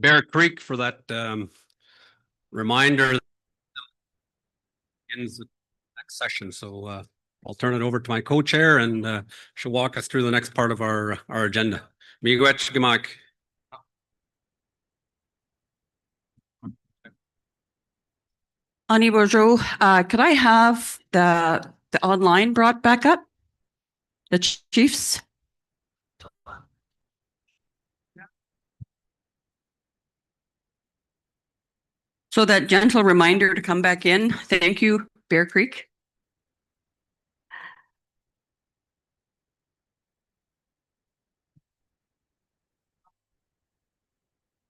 Bear Creek for that reminder in the next session. So I'll turn it over to my co-chair and she'll walk us through the next part of our agenda. Miigwech Gimak. Ani Bourgeau, could I have the online brought back up? The chiefs? So that gentle reminder to come back in. Thank you, Bear Creek.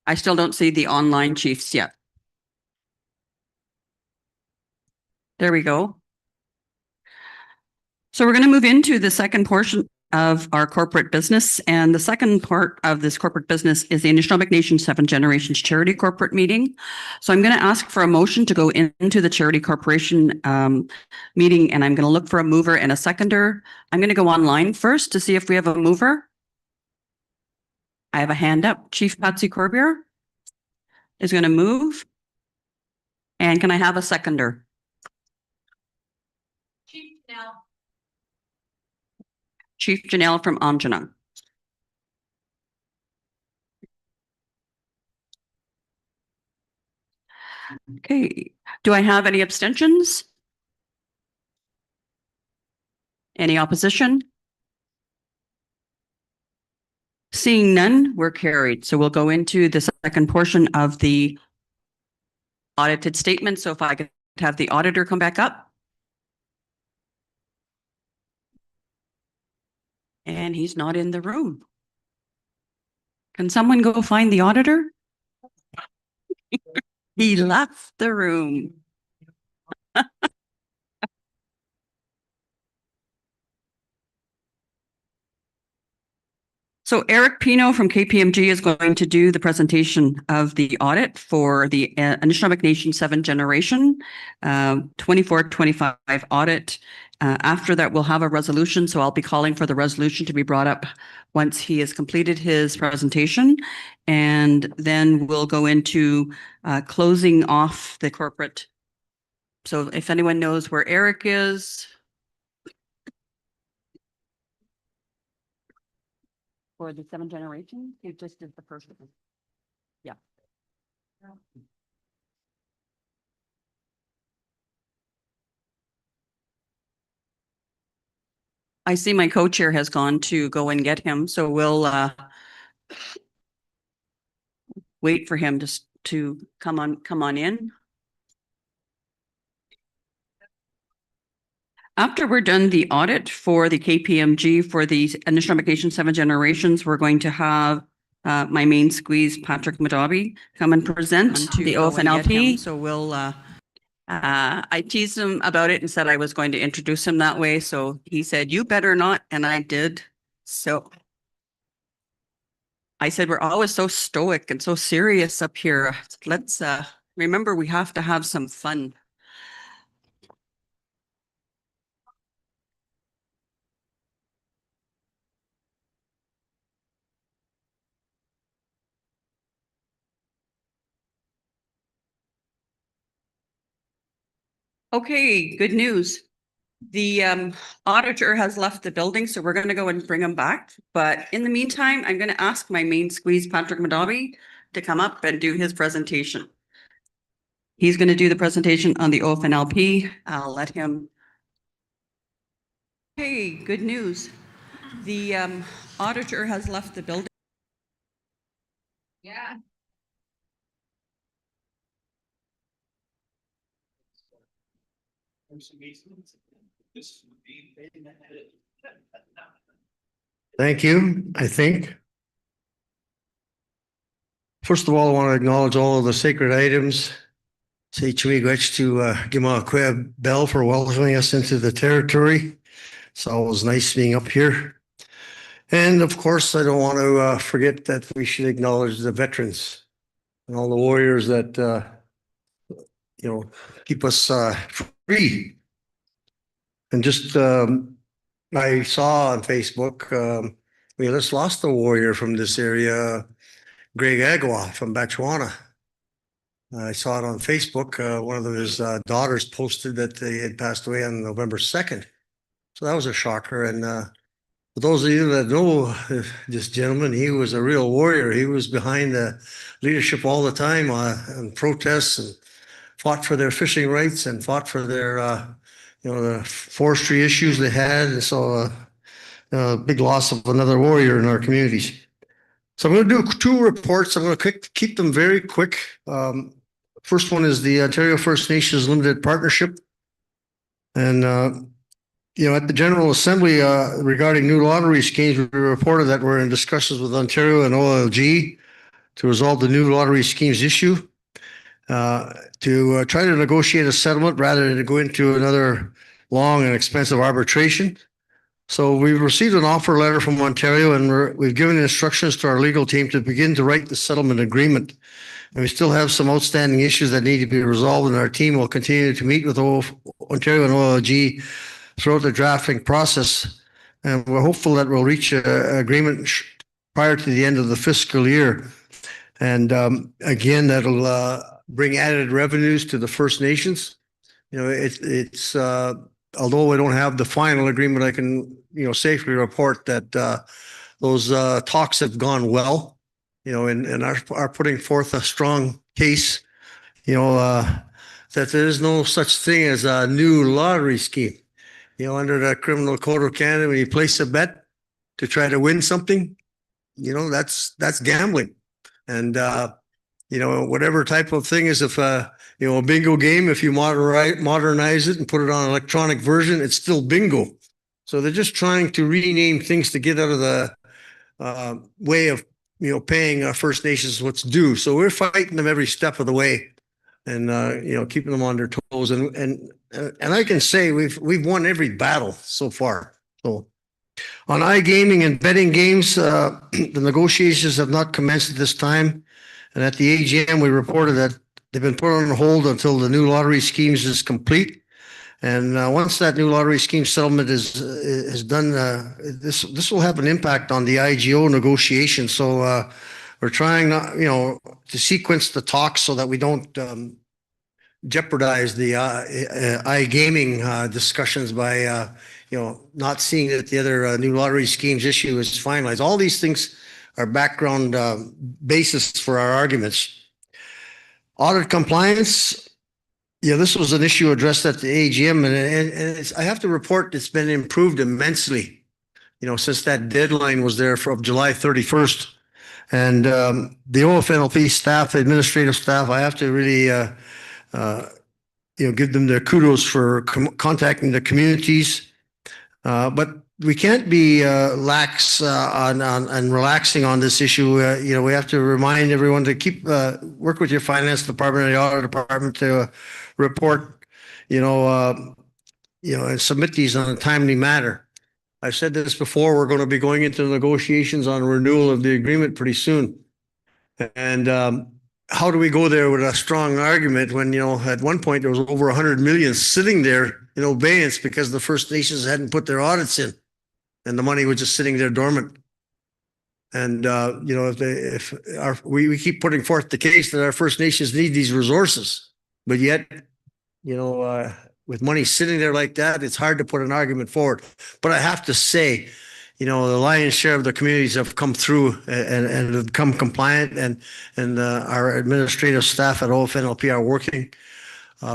I still don't see the online chiefs yet. There we go. So we're going to move into the second portion of our corporate business. And the second part of this corporate business is the Anishinabek Nation 7 Generations Charity Corporate Meeting. So I'm going to ask for a motion to go into the Charity Corporation meeting, and I'm going to look for a mover and a seconder. I'm going to go online first to see if we have a mover. I have a hand up. Chief Patsy Corbier is going to move. And can I have a seconder? Chief Janelle from Anjuna. Okay, do I have any abstentions? Any opposition? Seeing none, we're carried. So we'll go into the second portion of the audited statement. So if I could have the auditor come back up. And he's not in the room. Can someone go find the auditor? He left the room. So Eric Pino from KPMG is going to do the presentation of the audit for the Anishinabek Nation 7 Generation 24-25 audit. After that, we'll have a resolution. So I'll be calling for the resolution to be brought up once he has completed his presentation. And then we'll go into closing off the corporate. So if anyone knows where Eric is. For the 7 Generation, you just did the first one. Yeah. I see my co-chair has gone to go and get him, so we'll wait for him to come on in. After we're done the audit for the KPMG for the Anishinabek Nation 7 Generations, we're going to have my main squeeze, Patrick Madabi, come and present the OFNLP. So we'll, I teased him about it and said I was going to introduce him that way. So he said, you better not. And I did. So I said, we're always so stoic and so serious up here. Let's remember, we have to have some fun. Okay, good news. The auditor has left the building, so we're going to go and bring him back. But in the meantime, I'm going to ask my main squeeze, Patrick Madabi, to come up and do his presentation. He's going to do the presentation on the OFNLP. I'll let him. Hey, good news. The auditor has left the building. Yeah. Thank you, I think. First of all, I want to acknowledge all of the sacred items. Say Chumigwech to Gimakweb Bell for welcoming us into the territory. It's always nice being up here. And of course, I don't want to forget that we should acknowledge the veterans and all the warriors that, keep us free. And just, I saw on Facebook, we just lost a warrior from this area Greg Agua from Botswana. I saw it on Facebook. One of his daughters posted that they had passed away on November 2nd. So that was a shocker. And for those of you that know this gentleman, he was a real warrior. He was behind the leadership all the time on protests and fought for their fishing rights and fought for their, the forestry issues they had. And so a big loss of another warrior in our communities. So I'm going to do 2 reports. I'm going to keep them very quick. First one is the Ontario First Nations Limited Partnership. And, at the General Assembly regarding new lottery schemes, we reported that we're in discussions with Ontario and OLG to resolve the new lottery schemes issue, to try to negotiate a settlement rather than to go into another long and expensive arbitration. So we've received an offer letter from Ontario, and we've given instructions to our legal team to begin to write the settlement agreement. And we still have some outstanding issues that need to be resolved, and our team will continue to meet with Ontario and OLG throughout the drafting process. And we're hopeful that we'll reach an agreement prior to the end of the fiscal year. And again, that'll bring added revenues to the First Nations. It's although we don't have the final agreement, I can safely report that those talks have gone well. And are putting forth a strong case. That there is no such thing as a new lottery scheme. Under the Criminal Code of Canada, when you place a bet to try to win something, that's gambling. And whatever type of thing is, if a bingo game, if you modernize it and put it on an electronic version, it's still bingo. So they're just trying to rename things to get out of the way of paying First Nations what's due. So we're fighting them every step of the way, and keeping them on their toes. And I can say we've won every battle so far. So on iGaming and betting games, the negotiations have not commenced at this time. And at the AGM, we reported that they've been put on hold until the new lottery schemes is complete. And once that new lottery scheme settlement is done, this will have an impact on the IGO negotiations. So we're trying not, to sequence the talks so that we don't jeopardize the iGaming discussions by not seeing that the other new lottery schemes issue is finalized. All these things are background basis for our arguments. Audit compliance. Yeah, this was an issue addressed at the AGM, and I have to report it's been improved immensely, since that deadline was there from July 31st. And the OFNLP staff, administrative staff, I have to really, give them their kudos for contacting the communities. But we can't be lax on relaxing on this issue. We have to remind everyone to keep work with your finance department and the audit department to report, and submit these on a timely manner. I've said this before. We're going to be going into negotiations on renewal of the agreement pretty soon. And how do we go there with a strong argument when, at one point there was over 100 million sitting there in abeyance because the First Nations hadn't put their audits in, and the money was just sitting there dormant. And we keep putting forth the case that our First Nations need these resources, but yet, with money sitting there like that, it's hard to put an argument forward. But I have to say, the lion's share of the communities have come through and have become compliant, and our administrative staff at OFNLP are working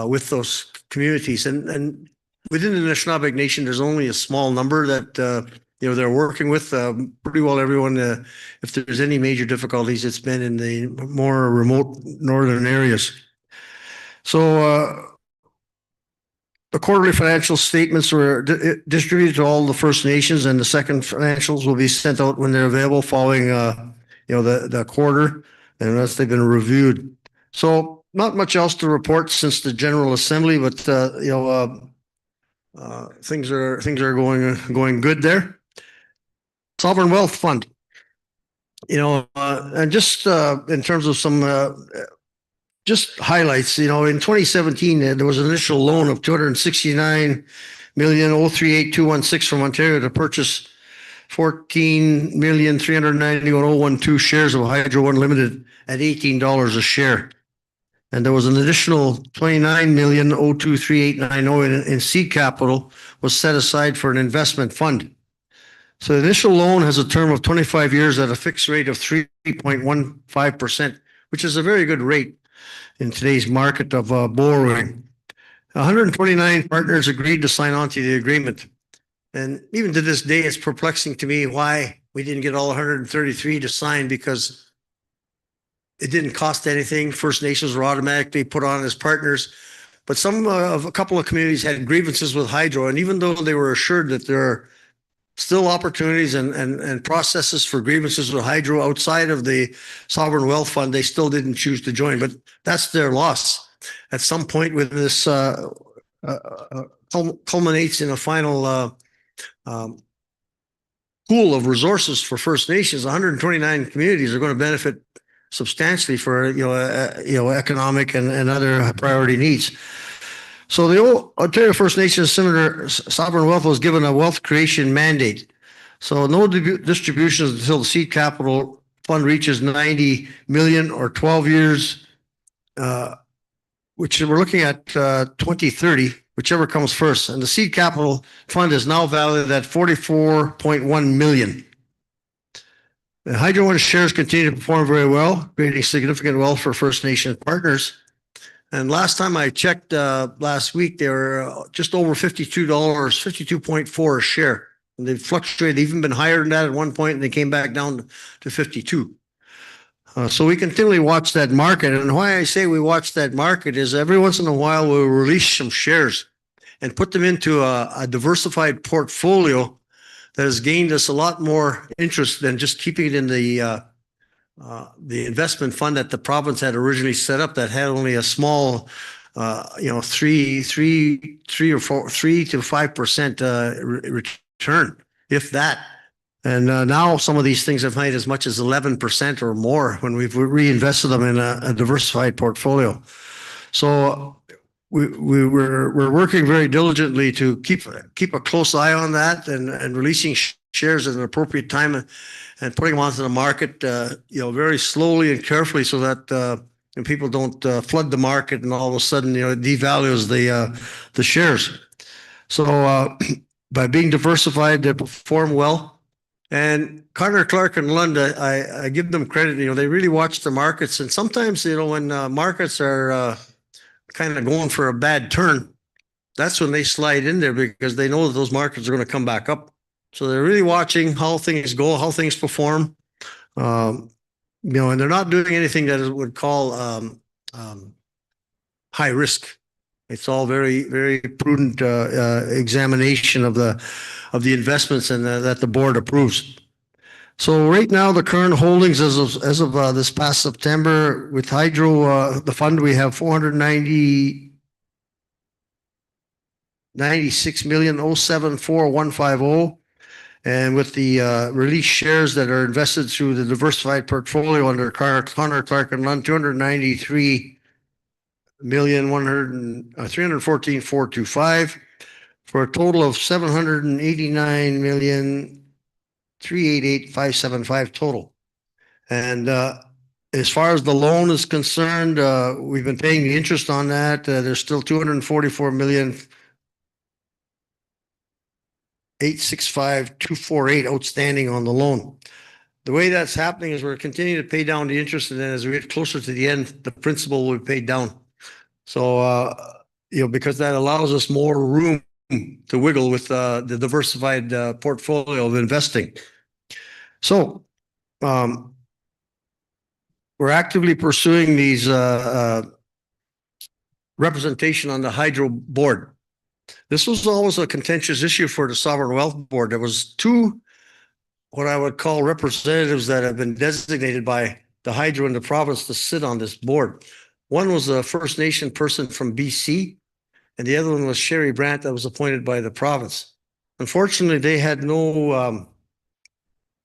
with those communities. And within the Anishinabek Nation, there's only a small number that they're working with. Pretty well everyone. If there's any major difficulties, it's been in the more remote northern areas. So the quarterly financial statements were distributed to all the First Nations, and the second financials will be sent out when they're available following the quarter, and once they've been reviewed. So not much else to report since the General Assembly, but things are going good there. Sovereign Wealth Fund, and just in terms of some just highlights, in 2017, there was an initial loan of 269,038,216 from Ontario to purchase 14,391,012 shares of Hydro One Limited at $18 a share. And there was an additional 29,023,890 in seed capital was set aside for an investment fund. So the initial loan has a term of 25 years at a fixed rate of 3.15%, which is a very good rate in today's market of borrowing. 129 partners agreed to sign on to the agreement. And even to this day, it's perplexing to me why we didn't get all 133 to sign, because it didn't cost anything. First Nations were automatically put on as partners. But a couple of communities had grievances with Hydro. And even though they were assured that there are still opportunities and processes for grievances with Hydro outside of the Sovereign Wealth Fund, they still didn't choose to join. But that's their loss. At some point when this culminates in a final pool of resources for First Nations, 129 communities are going to benefit substantially for economic and other priority needs. So the Ontario First Nations Sovereign Wealth was given a wealth creation mandate. So no distributions until the seed capital fund reaches 90 million or 12 years, which we're looking at 2030, whichever comes first. And the seed capital fund is now valued at 44.1 million. The Hydro One shares continue to perform very well, creating significant wealth for First Nation partners. And last time I checked last week, they were just over $52, 52.4 a share. And they've fluctuated, they've even been higher than that at one point, and they came back down to 52. So we continually watch that market. And why I say we watch that market is every once in a while we'll release some shares and put them into a diversified portfolio that has gained us a lot more interest than just keeping it in the investment fund that the province had originally set up, that had only a small, 3 to 5% return, if that. And now some of these things have made as much as 11% or more when we've reinvested them in a diversified portfolio. So we're working very diligently to keep a close eye on that and releasing shares at an appropriate time and putting them onto the market, very slowly and carefully, so that people don't flood the market and all of a sudden it devalues the shares. So by being diversified, they perform well. And Carter, Clark, and Lund, I give them credit. They really watch the markets, and sometimes when markets are kind of going for a bad turn, that's when they slide in there, because they know that those markets are going to come back up. So they're really watching how things go, how things perform, and they're not doing anything that would call high risk. It's all very, very prudent examination of the investments and that the board approves. So right now, the current holdings as of this past September with Hydro, the fund, we have 496,074,150. And with the released shares that are invested through the diversified portfolio under Connor, Clark, and Lund, 293,314,425 for a total of 789,388,575 total. And as far as the loan is concerned, we've been paying the interest on that. There's still 244,865,248 outstanding on the loan. The way that's happening is we're continuing to pay down the interest, and then as we get closer to the end, the principal will be paid down. So, because that allows us more room to wiggle with the diversified portfolio of investing. So, we're actively pursuing these representation on the Hydro board. This was always a contentious issue for the Sovereign Wealth Board. There was two, what I would call, representatives that have been designated by the Hydro and the province to sit on this board. One was a First Nation person from BC, and the other one was Sherry Brandt, that was appointed by the province. Unfortunately, they had no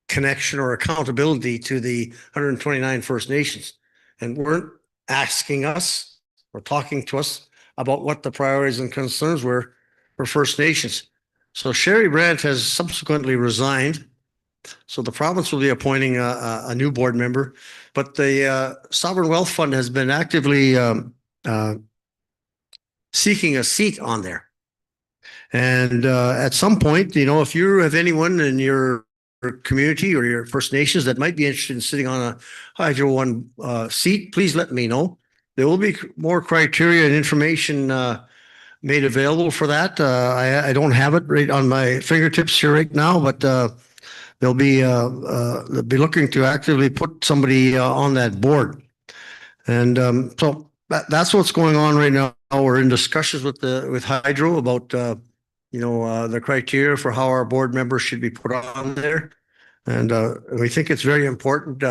connection or accountability to the 129 First Nations, and weren't asking us or talking to us about what the priorities and concerns were for First Nations. So Sherry Brandt has subsequently resigned, So the province will be appointing a new board member, but the Sovereign Wealth Fund has been actively seeking a seat on there. And at some point, if you have anyone in your community or your First Nations that might be interested in sitting on a Hydro One seat, please let me know. There will be more criteria and information made available for that. I don't have it right on my fingertips here right now, but they'll be looking to actively put somebody on that board. And so that's what's going on right now. We're in discussions with Hydro about the criteria for how our board members should be put on there. And we think it's very important.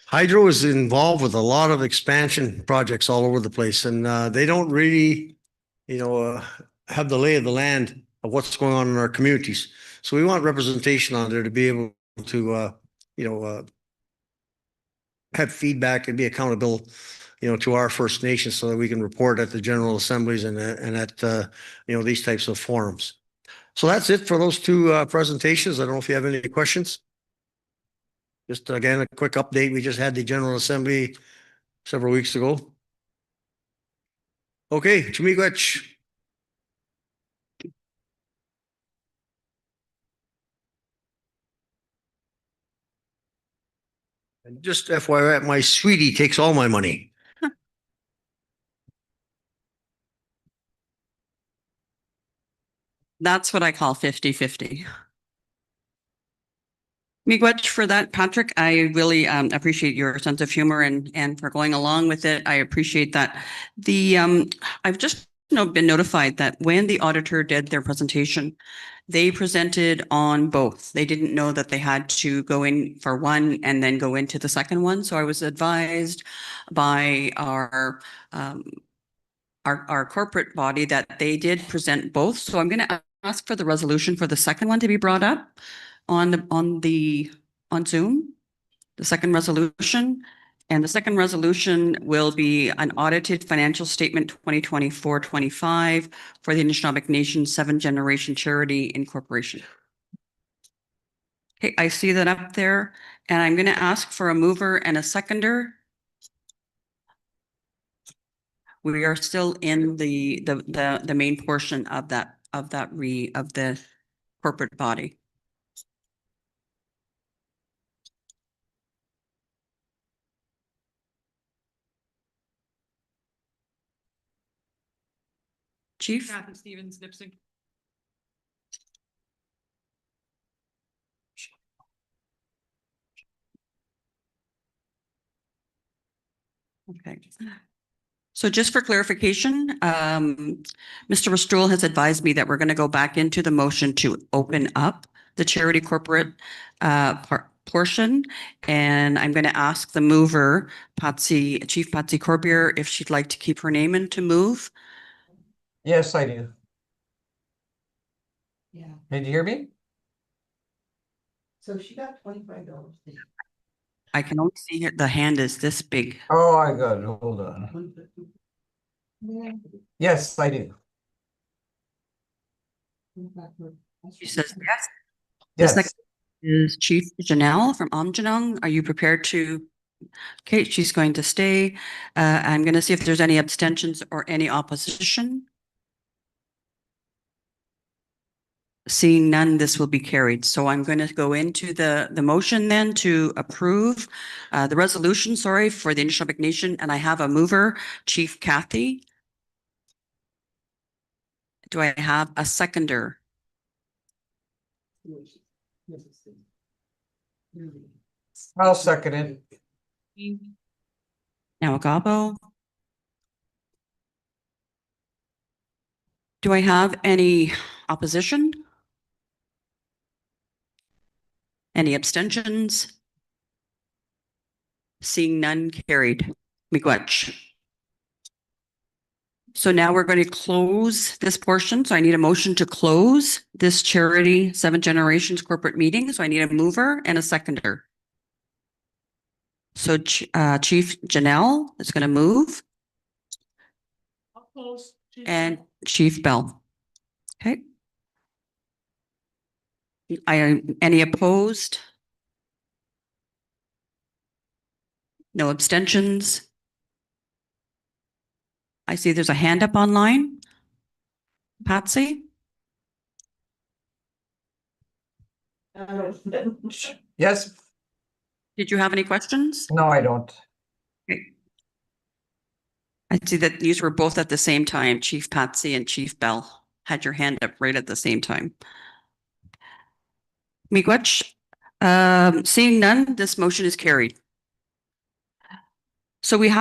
Hydro is involved with a lot of expansion projects all over the place, and they don't really, have the lay of the land of what's going on in our communities. So we want representation on there to be able to, have feedback and be accountable, to our First Nations so that we can report at the general assemblies and at, these types of forums. So that's it for those two presentations. I don't know if you have any questions. Just again, a quick update. We just had the General Assembly several weeks ago. Okay, Chumigwech. And just FYI, my sweetie takes all my money. That's what I call 50-50. Miigwech for that, Patrick. I really appreciate your sense of humor and for going along with it. I appreciate that. I've just been notified that when the auditor did their presentation, they presented on both. They didn't know that they had to go in for one and then go into the second one. So I was advised by our corporate body that they did present both. So I'm going to ask for the resolution for the second one to be brought up on Zoom, the second resolution. And the second resolution will be an audited financial statement 2024-25 for the Anishinabek Nation 7th Generation Charity Incorporation. Okay, I see that up there, and I'm going to ask for a mover and a seconder. We are still in the main portion of the corporate body. Chief? Kathy Stevens, Nipsing. Okay. So just for clarification, Mr. Restool has advised me that we're going to go back into the motion to open up the charity corporate portion. And I'm going to ask the mover, Chief Patsy Corbier, if she'd like to keep her name in to move. Yes, I do. Yeah. Did you hear me? So she got $25. I can only see the hand is this big. Oh, I got it. Hold on. Yes, I do. She says yes. The Yes. second is Chief Janelle from Amjanong. Are you prepared to? Okay, she's going to stay. I'm going to see if there's any abstentions or any opposition. Seeing none, this will be carried. So I'm going to go into the motion then to approve the resolution, for the Anishinabek Nation. And I have a mover, Chief Kathy. Do I have a seconder? I'll second it. Now Gabo. Do I have any opposition? Any abstentions? Seeing none, carried. Miigwech. So now we're going to close this portion. So I need a motion to close this charity 7th Generations corporate meeting. So I need a mover and a seconder. So Chief Janelle is going to move. I'll close. And Chief Bell. Okay. Any opposed? No abstentions? I see there's a hand up online. Patsy? Yes, Did you have any questions? no, I don't. I see that these were both at the same time. Chief Patsy and Chief Bell had your hand up right at the same time. Miigwech, seeing none, this motion is carried. So we've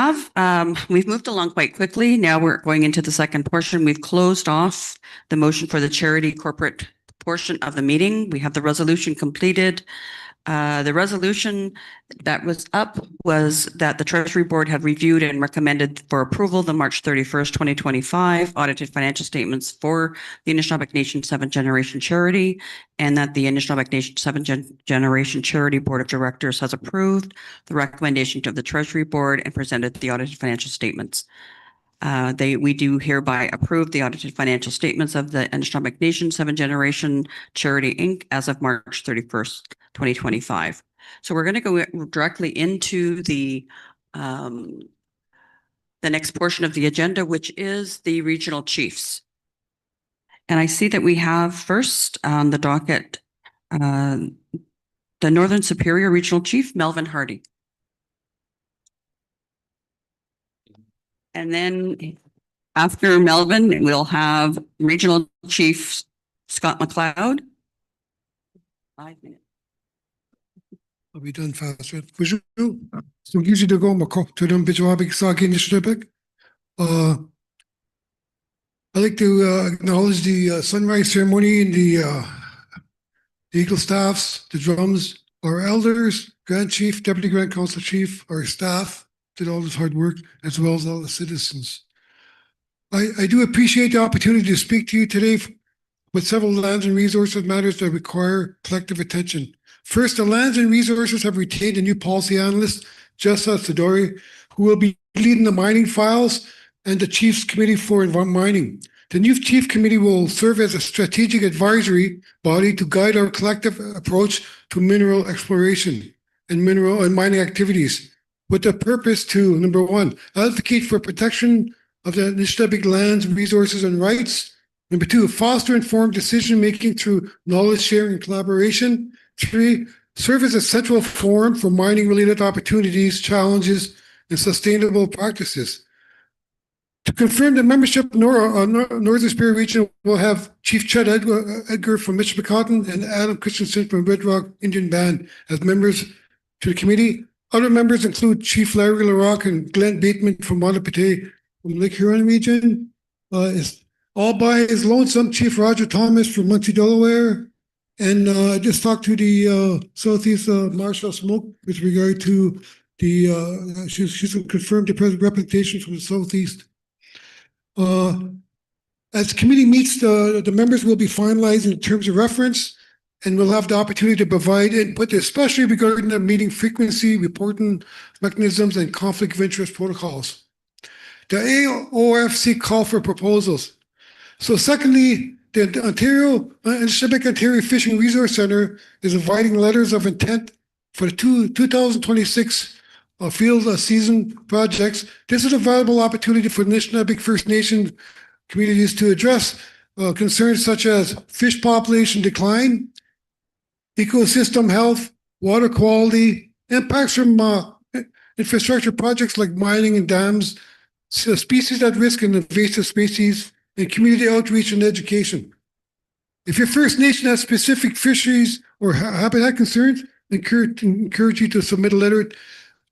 moved along quite quickly. Now we're going into the second portion. We've closed off the motion for the charity corporate portion of the meeting. We have the resolution completed. The resolution that was up was that the Treasury Board had reviewed and recommended for approval the March 31st, 2025 audited financial statements for the Anishinabek Nation 7th Generation Charity, and that the Anishinabek Nation 7th Generation Charity Board of Directors has approved the recommendation to the Treasury Board and presented the audited financial statements. We do hereby approve the audited financial statements of the Anishinabek Nation 7th Generation Charity Inc. as of March 31st, 2025. So we're going to go directly into the next portion of the agenda, which is the regional chiefs. And I see that we have first on the docket the Northern Superior Regional Chief, Melvin Hardy. And then after Melvin, we'll have Regional Chief Scott McLeod. 5 minutes. I'll be done fast. Bonjour. So usually to go to them Bijwabik Saki Anishinabek. I'd like to acknowledge the sunrise ceremony and the Eagle staffs, the drums, our elders, Grand Chief, Deputy Grand Council Chief, our staff did all this hard work, as well as all the citizens. I do appreciate the opportunity to speak to you today with several lands and resources matters that require collective attention. First, the lands and resources have retained a new policy analyst, Jessa Sidori, who will be leading the mining files and the Chiefs Committee for Mining. The new Chief Committee will serve as a strategic advisory body to guide our collective approach to mineral exploration and mineral and mining activities, with the purpose to, number one, advocate for protection of the Anishinabek lands, resources, and rights. Number two, foster informed decision-making through knowledge sharing and collaboration. Three, serve as a central forum for mining-related opportunities, challenges, and sustainable practices. To confirm the membership, Northern Superior Region will have Chief Chud Edgar from Michipicoten and Adam Christensen from Red Rock Indian Band as members to the committee. Other members include Chief Larry LaRock and Glenn Bateman from Montepeté from Lake Huron region. All by his lonesome Chief Roger Thomas from Muncie, Delaware. And I just talked to the Southeast Marshal Smoke with regard to the, she's confirmed the present representation from the Southeast. As the committee meets, the members will be finalizing the terms of reference, and we'll have the opportunity to provide input, especially regarding the meeting frequency, reporting mechanisms, and conflict of interest protocols. The AOFC call for proposals. So secondly, the Anishinabek Ontario Fishing Resource Center is inviting letters of intent for the 2026 field season projects. This is a valuable opportunity for Anishinabek First Nation communities to address concerns such as fish population decline, ecosystem health, water quality, impacts from infrastructure projects like mining and dams, species at risk and invasive species, and community outreach and education. If your First Nation has specific fisheries or habitat concerns, encourage you to submit a letter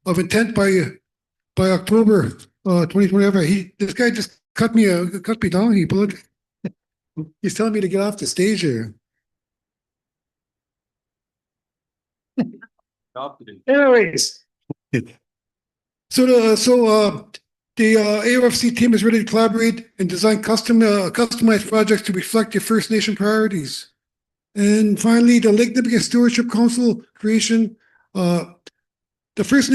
of intent by October 2025. This guy just cut me down. He's telling me to get off the stage here. Anyways, the AOFC team is ready to collaborate and design customized projects to reflect your First Nation priorities. And finally, the Lake Nipissing Stewardship Council creation. The First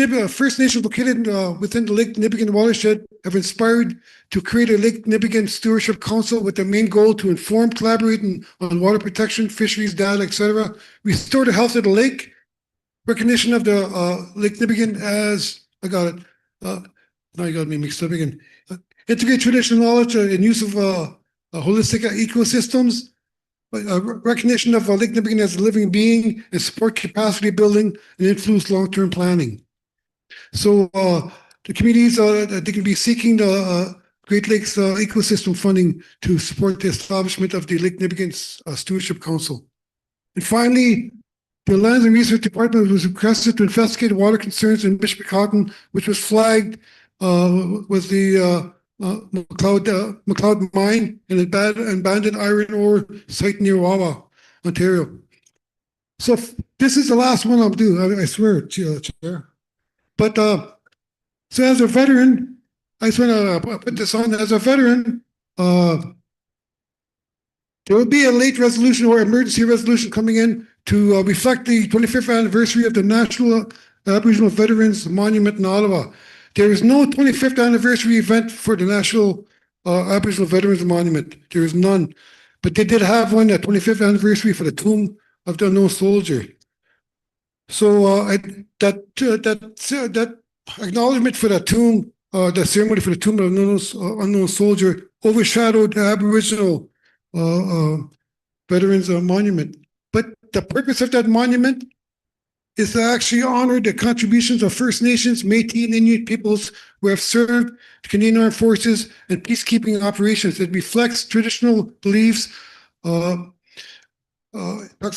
Nations located within the Lake Nipigon watershed have inspired to create a Lake Nipigon Stewardship Council with the main goal to inform, collaborate on water protection, fisheries, data, etc., restore the health of the lake, recognition of the Lake Nipigon as, I got it, now you got me mixed up again, integrate traditional knowledge and use of holistic ecosystems, recognition of Lake Nipigon as a living being, and support capacity building and influence long-term planning. So the communities, they can be seeking the Great Lakes ecosystem funding to support the establishment of the Lake Nipigon Stewardship Council. And finally, the Lands and Research Department was requested to investigate water concerns in Mishpicotton, which was flagged with the McLeod mine and abandoned iron ore site near Wawa, Ontario. So this is the last one I'll do, I swear, Chair. But so as a veteran, I just want to put this on. As a veteran, there will be a late resolution or emergency resolution coming in to reflect the 25th anniversary of the National Aboriginal Veterans Monument in Ottawa. There is no 25th anniversary event for the National Aboriginal Veterans Monument. There is none. But they did have one at 25th anniversary for the Tomb of the Unknown Soldier. So that acknowledgement for the tomb, the ceremony for the Tomb of the Unknown Soldier overshadowed the Aboriginal Veterans Monument. But the purpose of that monument is to actually honor the contributions of First Nations, Métis, and Inuit peoples who have served the Canadian Armed Forces and peacekeeping operations. It reflects traditional beliefs, talks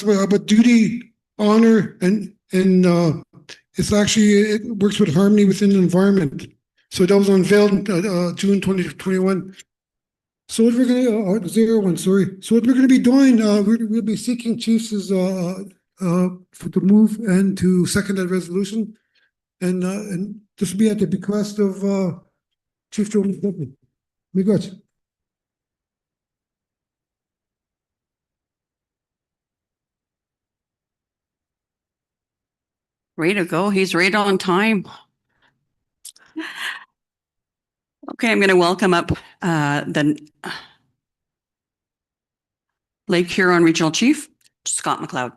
about duty, honor, and it's actually, it works with harmony within the environment. So that was unveiled in June 2021. So what we're going to, 01, sorry. So what we're going to be doing, we'll be seeking chiefs to move and to second that resolution. And this will be at the bequest of Chief Jonas Deputy. Miigwech. Way to go. He's right on time. Okay, I'm going to welcome up the Lake Huron Regional Chief, Scott McLeod.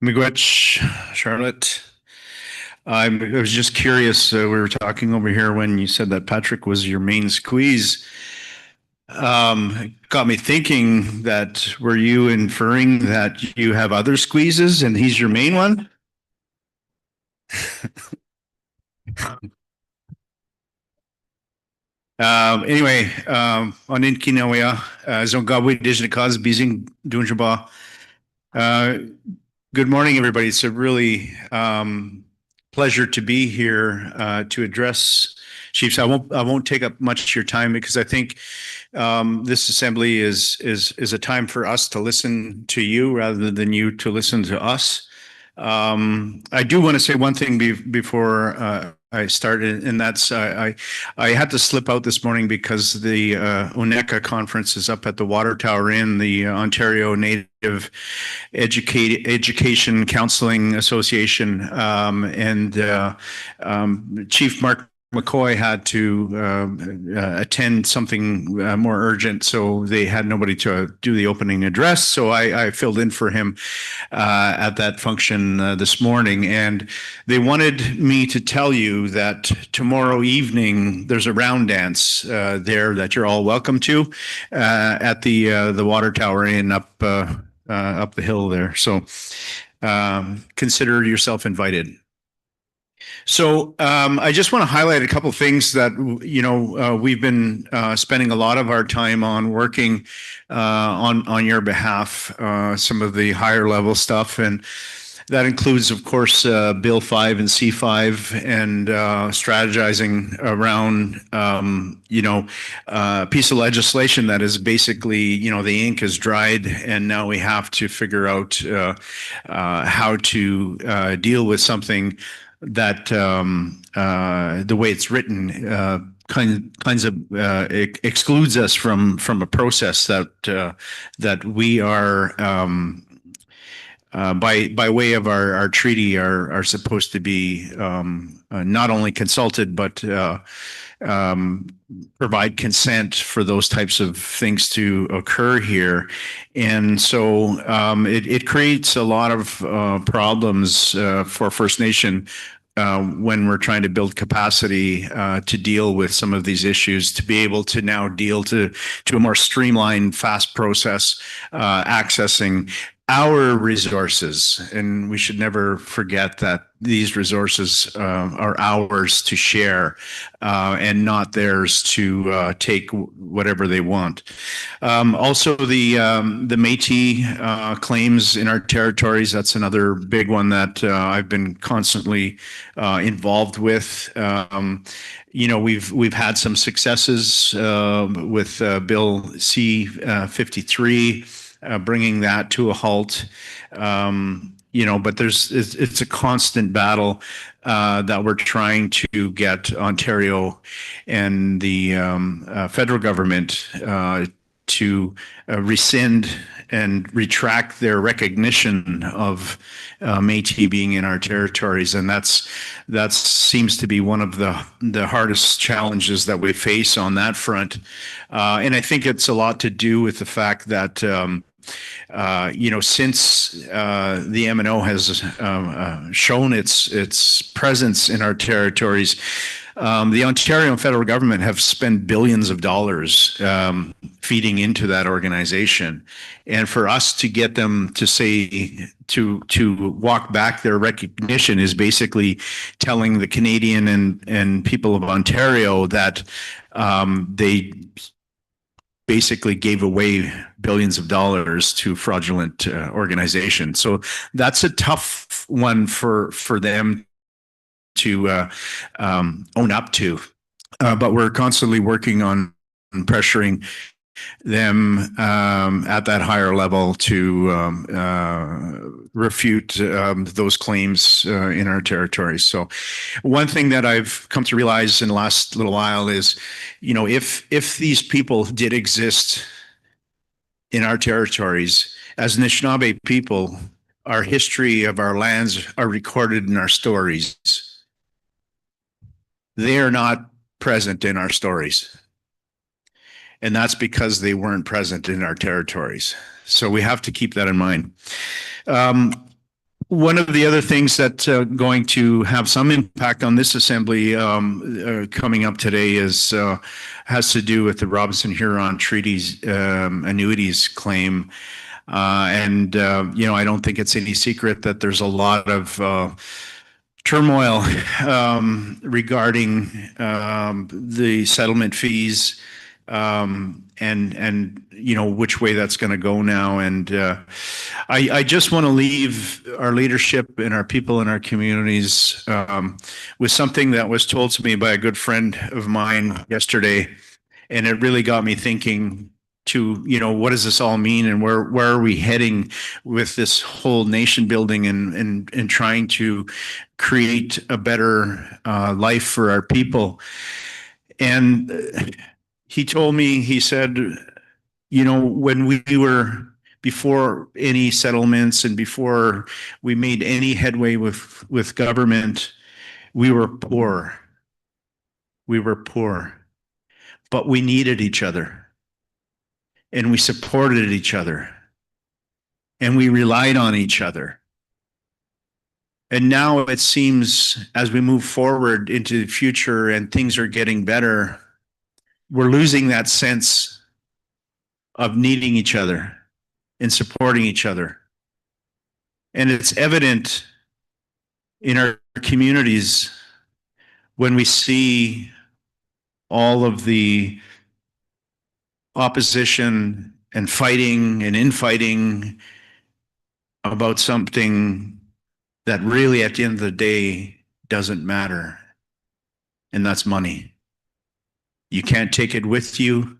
Miigwech, Charlotte. I was just curious. We were talking over here when you said that Patrick was your main squeeze. Got me thinking that were you inferring that you have other squeezes and he's your main one? Anyway, Anishinabek Zongabwe Dijnikaz Bizing Dunjaba. Good morning, everybody. It's a really pleasure to be here to address chiefs. I won't take up much of your time because I think this assembly is a time for us to listen to you rather than you to listen to us. I do want to say one thing before I started, and that's I had to slip out this morning because the UNECA conference is up at the Water Tower Inn, the Ontario Native Education Counseling Association, and Chief Mark McCoy had to attend something more urgent, so they had nobody to do the opening address. So I filled in for him at that function this morning, and they wanted me to tell you that tomorrow evening there's a round dance there that you're all welcome to at the Water Tower Inn up the hill there. So consider yourself invited. So I just want to highlight a couple of things that, we've been spending a lot of our time on working on your behalf, some of the higher level stuff. And that includes, of course, Bill 5 and C5 and strategizing around, a piece of legislation that is basically, the ink is dried and now we have to figure out how to deal with something that the way it's written kinds of excludes us from a process that we are by way of our treaty are supposed to be not only consulted but provide consent for those types of things to occur here. And so it creates a lot of problems for First Nation when we're trying to build capacity to deal with some of these issues, to be able to now deal to a more streamlined, fast process, accessing our resources. And we should never forget that these resources are ours to share and not theirs to take whatever they want. Also, the Métis claims in our territories, that's another big one that I've been constantly involved with. You know, we've had some successes with Bill C-53, bringing that to a halt. You know, but it's a constant battle that we're trying to get Ontario and the federal government to rescind and retract their recognition of Métis being in our territories, and that seems to be one of the hardest challenges that we face on that front. And I think it's a lot to do with the fact that you know, since the MNO has shown its presence in our territories, the Ontario and federal government have spent billions of dollars feeding into that organization. And for us to get them to say, to walk back their recognition is basically telling the Canadian and people of Ontario that they basically gave away billions of dollars to fraudulent organizations. So that's a tough one for them to own up to. But we're constantly working on pressuring them at that higher level to refute those claims in our territories. So one thing that I've come to realize in the last little while is, you know, if these people did exist in our territories, as Anishinaabe people, our history of our lands are recorded in our stories. They are not present in our stories. And that's because they weren't present in our territories. So we have to keep that in mind. One of the other things that's going to have some impact on this assembly coming up today is has to do with the Robinson-Huron Treaty's annuities claim. And you know, I don't think it's any secret that there's a lot of turmoil regarding the settlement fees and you know which way that's going to go now. And I just want to leave our leadership and our people in our communities with something that was told to me by a good friend of mine yesterday, and it really got me thinking to, you know, what does this all mean, and where are we heading with this whole nation building and trying to create a better life for our people. And he told me, he said, you know, when we were, before any settlements and before we made any headway with government, we were poor. We were poor, but we needed each other. And we supported each other. And we relied on each other. And now it seems as we move forward into the future and things are getting better, we're losing that sense of needing each other and supporting each other. And it's evident in our communities when we see all of the opposition and fighting and infighting about something that really at the end of the day doesn't matter. And that's money. You can't take it with you.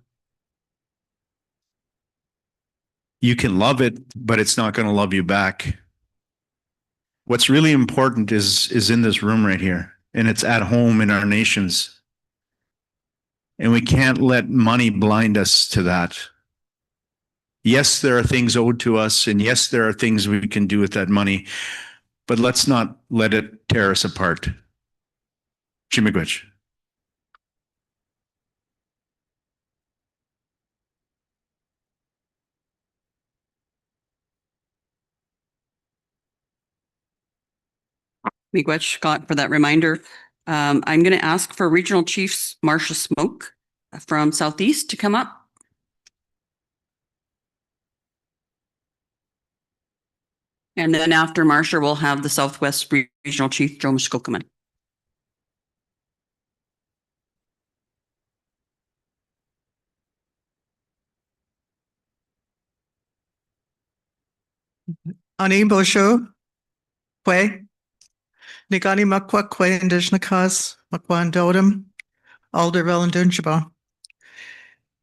You can love it, but it's not going to love you back. What's really important is in this room right here, and it's at home in our nations. And we can't let money blind us to that. Yes, there are things owed to us, and yes, there are things we can do with that money, but let's not let it tear us apart. Miigwech. Miigwech, Scott, for that reminder. I'm going to ask for Regional Chiefs Marsha Smoke from Southeast to come up. And then after Marsha, we'll have the Southwest Regional Chief, Joe Muskokaman. Ani Bosho, Kwe, Nigani Makwa Kwe Indishnakas, Makwan Dodam, Alder Vellandunjaba.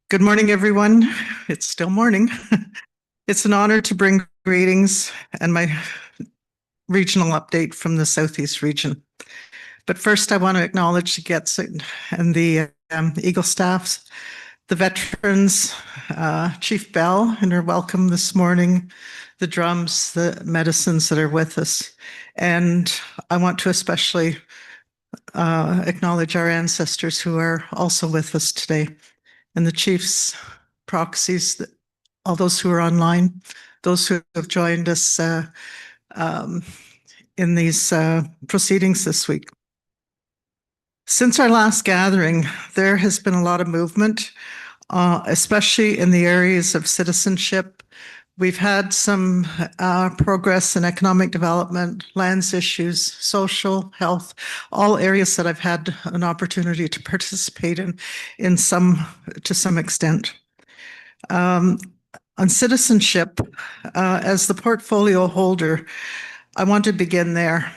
Good morning, everyone. It's still morning. It's an honor to bring greetings and my regional update from the Southeast region. But first, I want to acknowledge the Getsit and the Eagle staffs, the veterans, Chief Bell, and her welcome this morning, the drums, the medicines that are with us. And I want to especially acknowledge our ancestors who are also with us today, and the chiefs, proxies, all those who are online, those who have joined us in these proceedings this week. Since our last gathering, there has been a lot of movement, especially in the areas of citizenship. We've had some progress in economic development, lands issues, social, health, all areas that I've had an opportunity to participate in to some extent. On citizenship, as the portfolio holder, I want to begin there.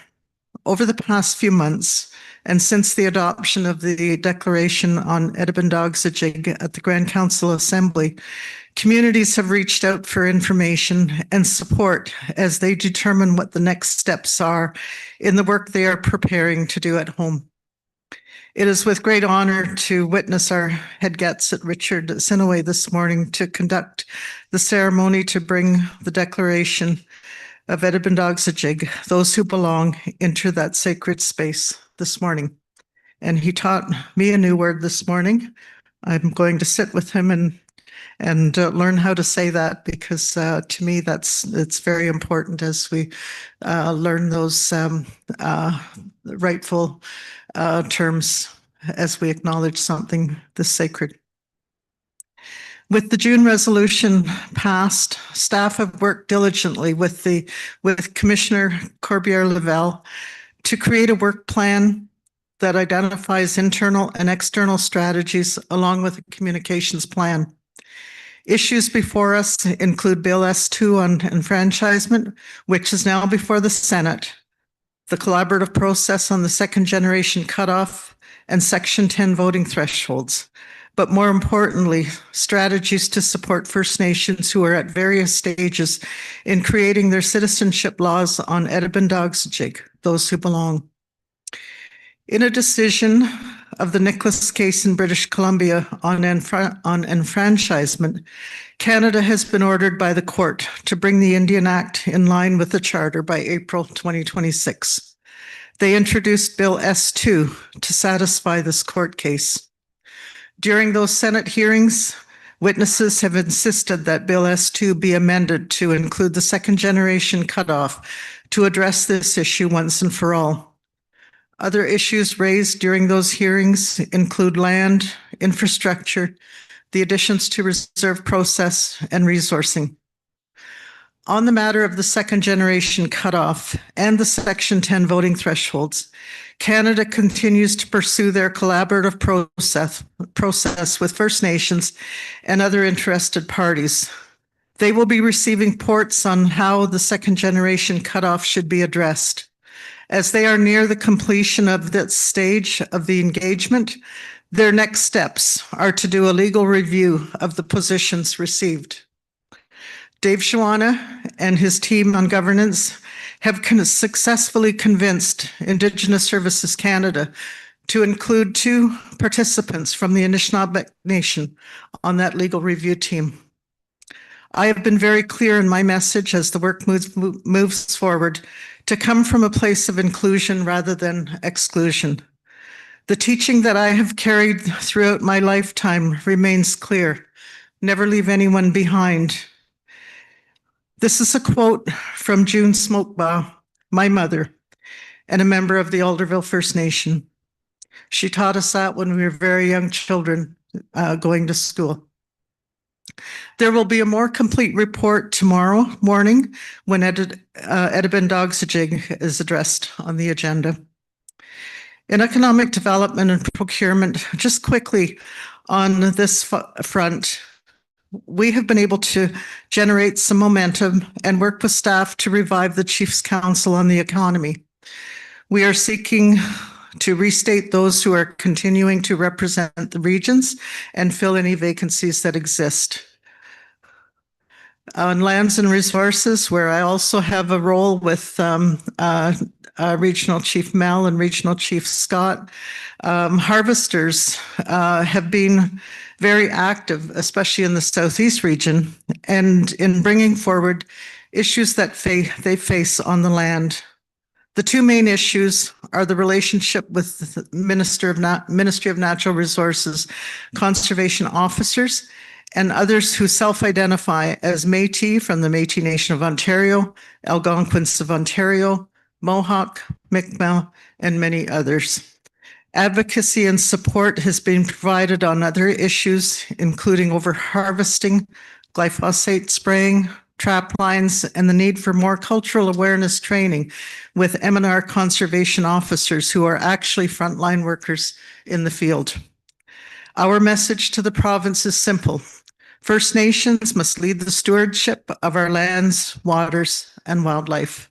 Over the past few months, and since the adoption of the Declaration on Anishinaabemowin at the Grand Council Assembly, communities have reached out for information and support as they determine what the next steps are in the work they are preparing to do at home. It is with great honor to witness our head Getsit Richard Sinaway this morning to conduct the ceremony to bring the Declaration of Anishinaabemowin, those who belong, into that sacred space this morning. And he taught me a new word this morning. I'm going to sit with him and learn how to say that, because to me it's very important as we learn those rightful terms as we acknowledge something this sacred. With the June resolution passed, staff have worked diligently with Commissioner Corbière-Lavelle to create a work plan that identifies internal and external strategies along with a communications plan. Issues before us include Bill S2 on enfranchisement, which is now before the Senate, the collaborative process on the second generation cutoff, and Section 10 voting thresholds. But more importantly, strategies to support First Nations who are at various stages in creating their citizenship laws on Anishinaabemowin, those who belong. In a decision of the Nicholas case in British Columbia on enfranchisement, Canada has been ordered by the court to bring the Indian Act in line with the Charter by April 2026. They introduced Bill S2 to satisfy this court case. During those Senate hearings, witnesses have insisted that Bill S2 be amended to include the second generation cutoff to address this issue once and for all. Other issues raised during those hearings include land, infrastructure, the additions to reserve process, and resourcing. On the matter of the second generation cutoff and the Section 10 voting thresholds, Canada continues to pursue their collaborative process with First Nations and other interested parties. They will be receiving reports on how the second generation cutoff should be addressed. As they are near the completion of this stage of the engagement, their next steps are to do a legal review of the positions received. Dave Shawana and his team on governance have successfully convinced Indigenous Services Canada to include 2 participants from the Anishinabek Nation on that legal review team. I have been very clear in my message as the work moves forward to come from a place of inclusion rather than exclusion. The teaching that I have carried throughout my lifetime remains clear. Never leave anyone behind. This is a quote from June Smokebaugh, my mother, and a member of the Alderville First Nation. She taught us that when we were very young children going to school. There will be a more complete report tomorrow morning when Edibin Dogsajig is addressed on the agenda. In economic development and procurement, just quickly on this front, we have been able to generate some momentum and work with staff to revive the Chiefs Council on the economy. We are seeking to restate those who are continuing to represent the regions and fill any vacancies that exist. On lands and resources, where I also have a role with Regional Chief Mel and Regional Chief Scott, harvesters have been very active, especially in the Southeast region, and in bringing forward issues that they face on the land. The 2 main issues are the relationship with the Ministry of Natural Resources, conservation officers, and others who self-identify as Métis from the Métis Nation of Ontario, Algonquins of Ontario, Mohawk, Mi'kmaq, and many others. Advocacy and support has been provided on other issues, including over-harvesting, glyphosate spraying, trap lines, and the need for more cultural awareness training with M&R conservation officers who are actually frontline workers in the field. Our message to the province is simple. First Nations must lead the stewardship of our lands, waters, and wildlife.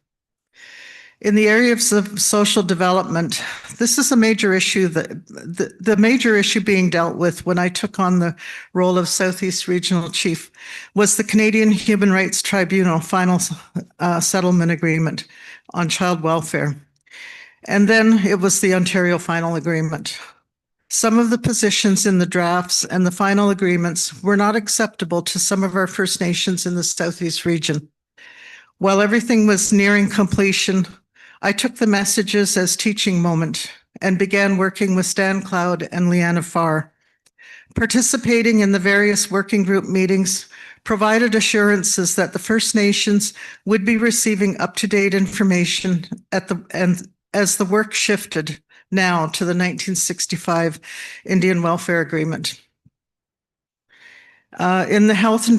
In the areas of social development, this is a major issue the major issue being dealt with when I took on the role of Southeast Regional Chief was the Canadian Human Rights Tribunal final settlement agreement on child welfare. And then it was the Ontario final agreement. Some of the positions in the drafts and the final agreements were not acceptable to some of our First Nations in the Southeast region. While everything was nearing completion, I took the messages as teaching moment and began working with Stan Cloud and Leanna Farr. Participating in the various working group meetings provided assurances that the First Nations would be receiving up-to-date information as the work shifted now to the 1965 Indian Welfare Agreement. In the health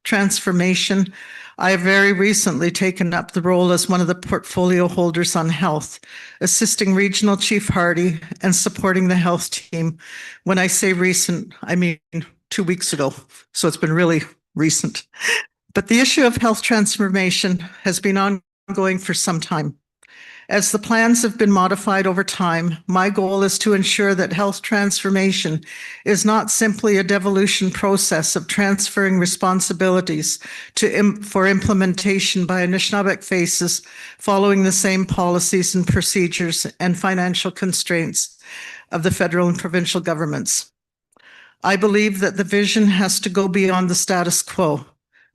transformation, I have very recently taken up the role as one of the portfolio holders on health, assisting Regional Chief Hardy and supporting the health team. When I say recent, I mean 2 weeks ago, so it's been really recent. But the issue of health transformation has been ongoing for some time. As the plans have been modified over time, my goal is to ensure that health transformation is not simply a devolution process of transferring responsibilities for implementation by Anishinaabeg faces following the same policies and procedures and financial constraints of the federal and provincial governments. I believe that the vision has to go beyond the status quo,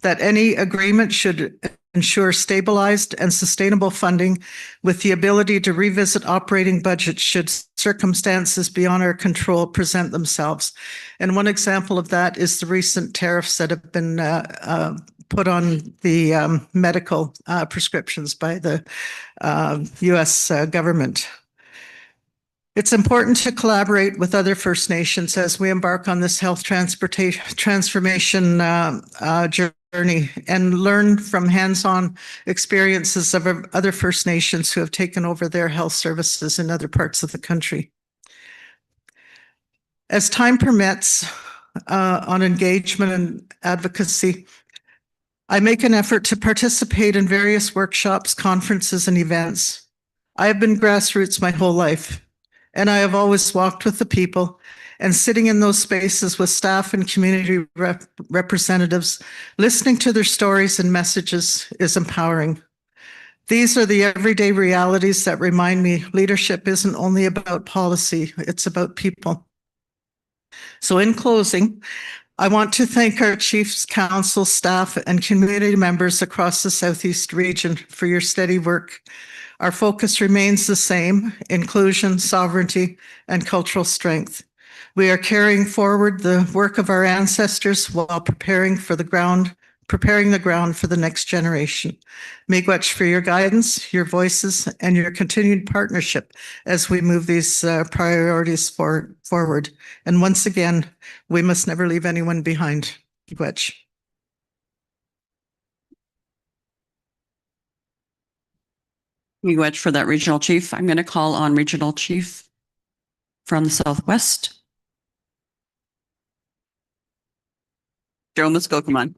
that any agreement should ensure stabilized and sustainable funding with the ability to revisit operating budgets should circumstances beyond our control present themselves. And one example of that is the recent tariffs that have been put on the medical prescriptions by the US government. It's important to collaborate with other First Nations as we embark on this health transformation journey and learn from hands-on experiences of other First Nations who have taken over their health services in other parts of the country. As time permits on engagement and advocacy, I make an effort to participate in various workshops, conferences, and events. I have been grassroots my whole life, and I have always walked with the people, and sitting in those spaces with staff and community representatives, listening to their stories and messages is empowering. These are the everyday realities that remind me leadership isn't only about policy, it's about people. So in closing, I want to thank our Chiefs Council staff and community members across the Southeast region for your steady work. Our focus remains the same: inclusion, sovereignty, and cultural strength. We are carrying forward the work of our ancestors while preparing the ground for the next generation. Miigwech for your guidance, your voices, and your continued partnership as we move these priorities forward. And once again, we must never leave anyone behind. Miigwech. Miigwech for that regional chief. I'm going to call on regional chief from the Southwest. Joe, let's go. Come on.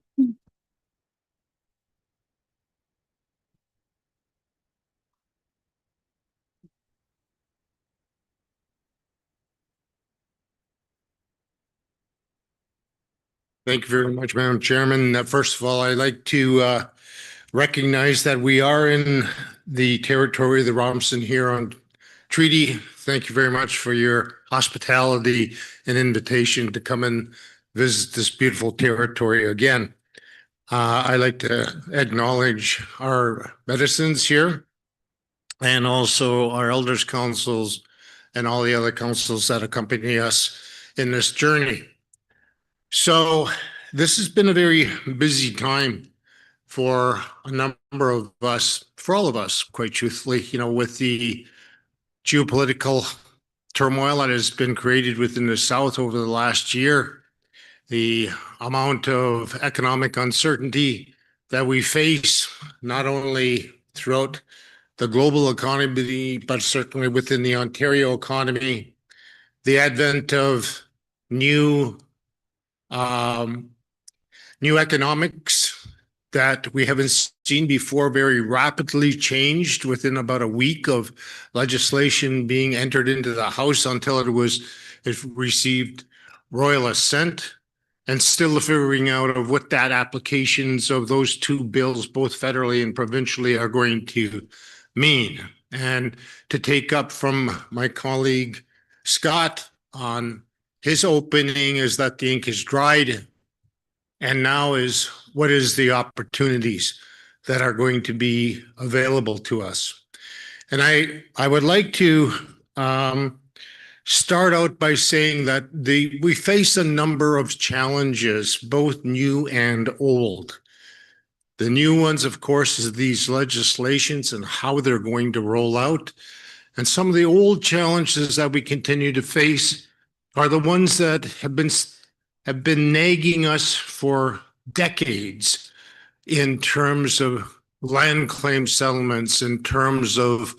Thank you very much, Madam Chairman. First of all, I'd like to recognize that we are in the territory of the Robinson-Huron Treaty. Thank you very much for your hospitality and invitation to come and visit this beautiful territory again. I'd like to acknowledge our medicines here and also our elders councils and all the other councils that accompany us in this journey. So this has been a very busy time for a number of us, for all of us, quite truthfully, with the geopolitical turmoil that has been created within the South over the last year, the amount of economic uncertainty that we face, not only throughout the global economy, but certainly within the Ontario economy, the advent of new economics that we haven't seen before, very rapidly changed within about a week of legislation being entered into the House until it received royal assent, and still figuring out of what that applications of those two bills, both federally and provincially, are going to mean. And to take up from my colleague Scott on his opening is that the ink is dried, and now is what is the opportunities that are going to be available to us. And I would like to start out by saying that we face a number of challenges, both new and old. The new ones, of course, is these legislations and how they're going to roll out. And some of the old challenges that we continue to face are the ones that have been nagging us for decades in terms of land claim settlements, in terms of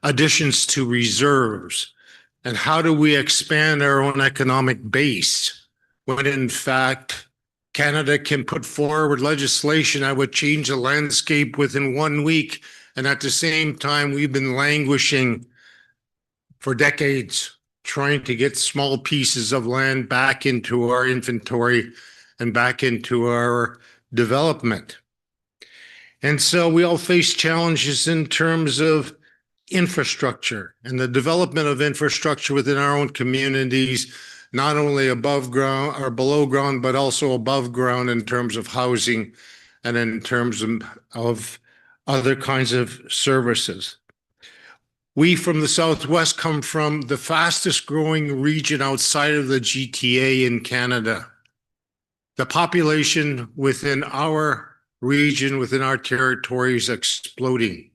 additions to reserves, and how do we expand our own economic base when in fact Canada can put forward legislation that would change the landscape within 1 week, and at the same time we've been languishing for decades trying to get small pieces of land back into our inventory and back into our development. And so we all face challenges in terms of infrastructure and the development of infrastructure within our own communities, not only above ground or below ground, but also above ground in terms of housing and in terms of other kinds of services. We from the Southwest come from the fastest growing region outside of the GTA in Canada. The population within our region, within our territory, is exploding.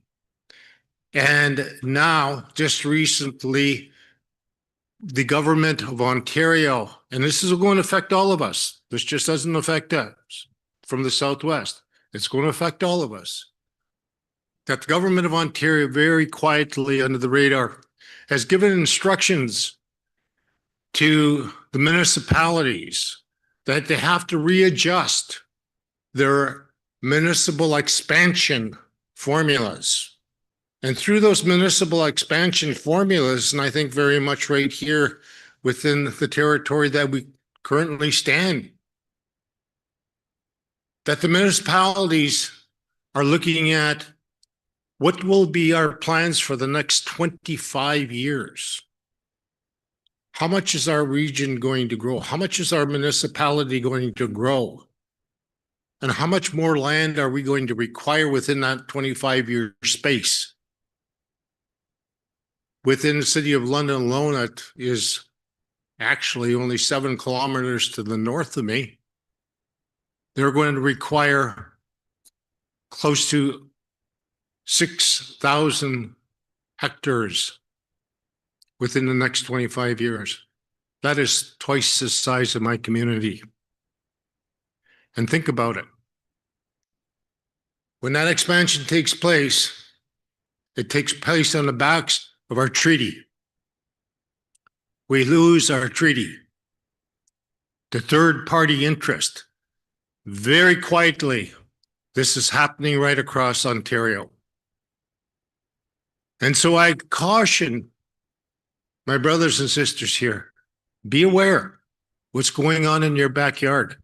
And now, just recently, the government of Ontario, and this is going to affect all of us. This just doesn't affect us from the Southwest. It's going to affect all of us. That the government of Ontario, very quietly under the radar, has given instructions to the municipalities that they have to readjust their municipal expansion formulas. And through those municipal expansion formulas, and I think very much right here within the territory that we currently stand, that the municipalities are looking at What will be our plans for the next 25 years? How much is our region going to grow? How much is our municipality going to grow? And how much more land are we going to require within that 25-year space? Within the city of London alone, it is actually only 7 kilometers to the north of me. They're going to require close to 6,000 hectares within the next 25 years. That is twice the size of my community. And think about it. When that expansion takes place, it takes place on the backs of our treaty. We lose our treaty. The third party interest. Very quietly, this is happening right across Ontario. And so I caution my brothers and sisters here, be aware what's going on in your backyard.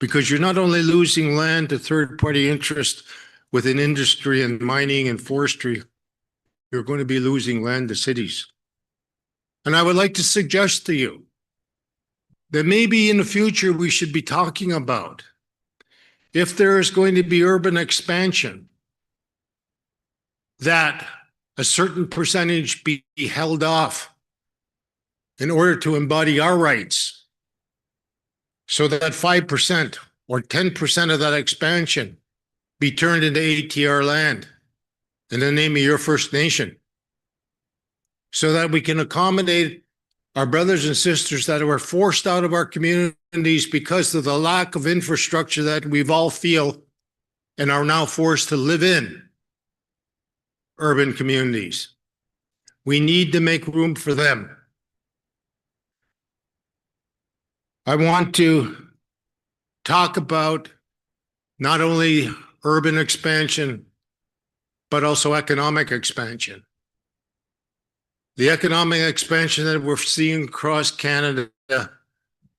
Because you're not only losing land to third-party interest within industry and mining and forestry, you're going to be losing land to cities. And I would like to suggest to you that maybe in the future we should be talking about if there is going to be urban expansion, that a certain percentage be held off in order to embody our rights, so that 5% or 10% of that expansion be turned into ATR land in the name of your First Nation, so that we can accommodate our brothers and sisters that were forced out of our communities because of the lack of infrastructure that we've all feel and are now forced to live in urban communities. We need to make room for them. I want to talk about not only urban expansion, but also economic expansion. The economic expansion that we're seeing across Canada, the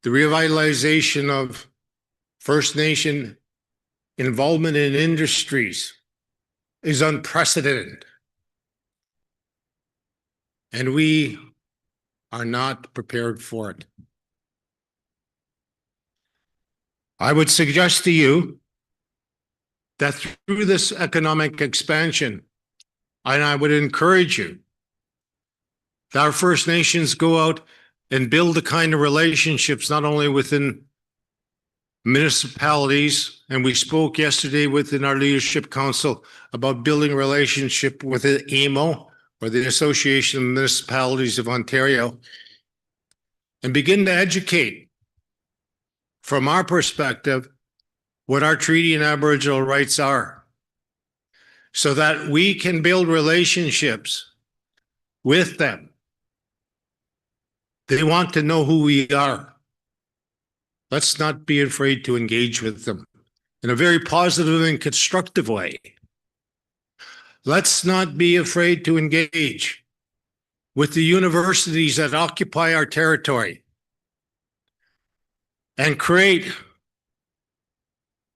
revitalization of First Nation involvement in industries is unprecedented. And we are not prepared for it. I would suggest to you that through this economic expansion, and I would encourage you, that our First Nations go out and build the kind of relationships not only within municipalities, and we spoke yesterday within our leadership council about building a relationship with the AMO, or the Association of Municipalities of Ontario, and begin to educate from our perspective what our treaty and Aboriginal rights are, so that we can build relationships with them. They want to know who we are. Let's not be afraid to engage with them in a very positive and constructive way. Let's not be afraid to engage with the universities that occupy our territory and create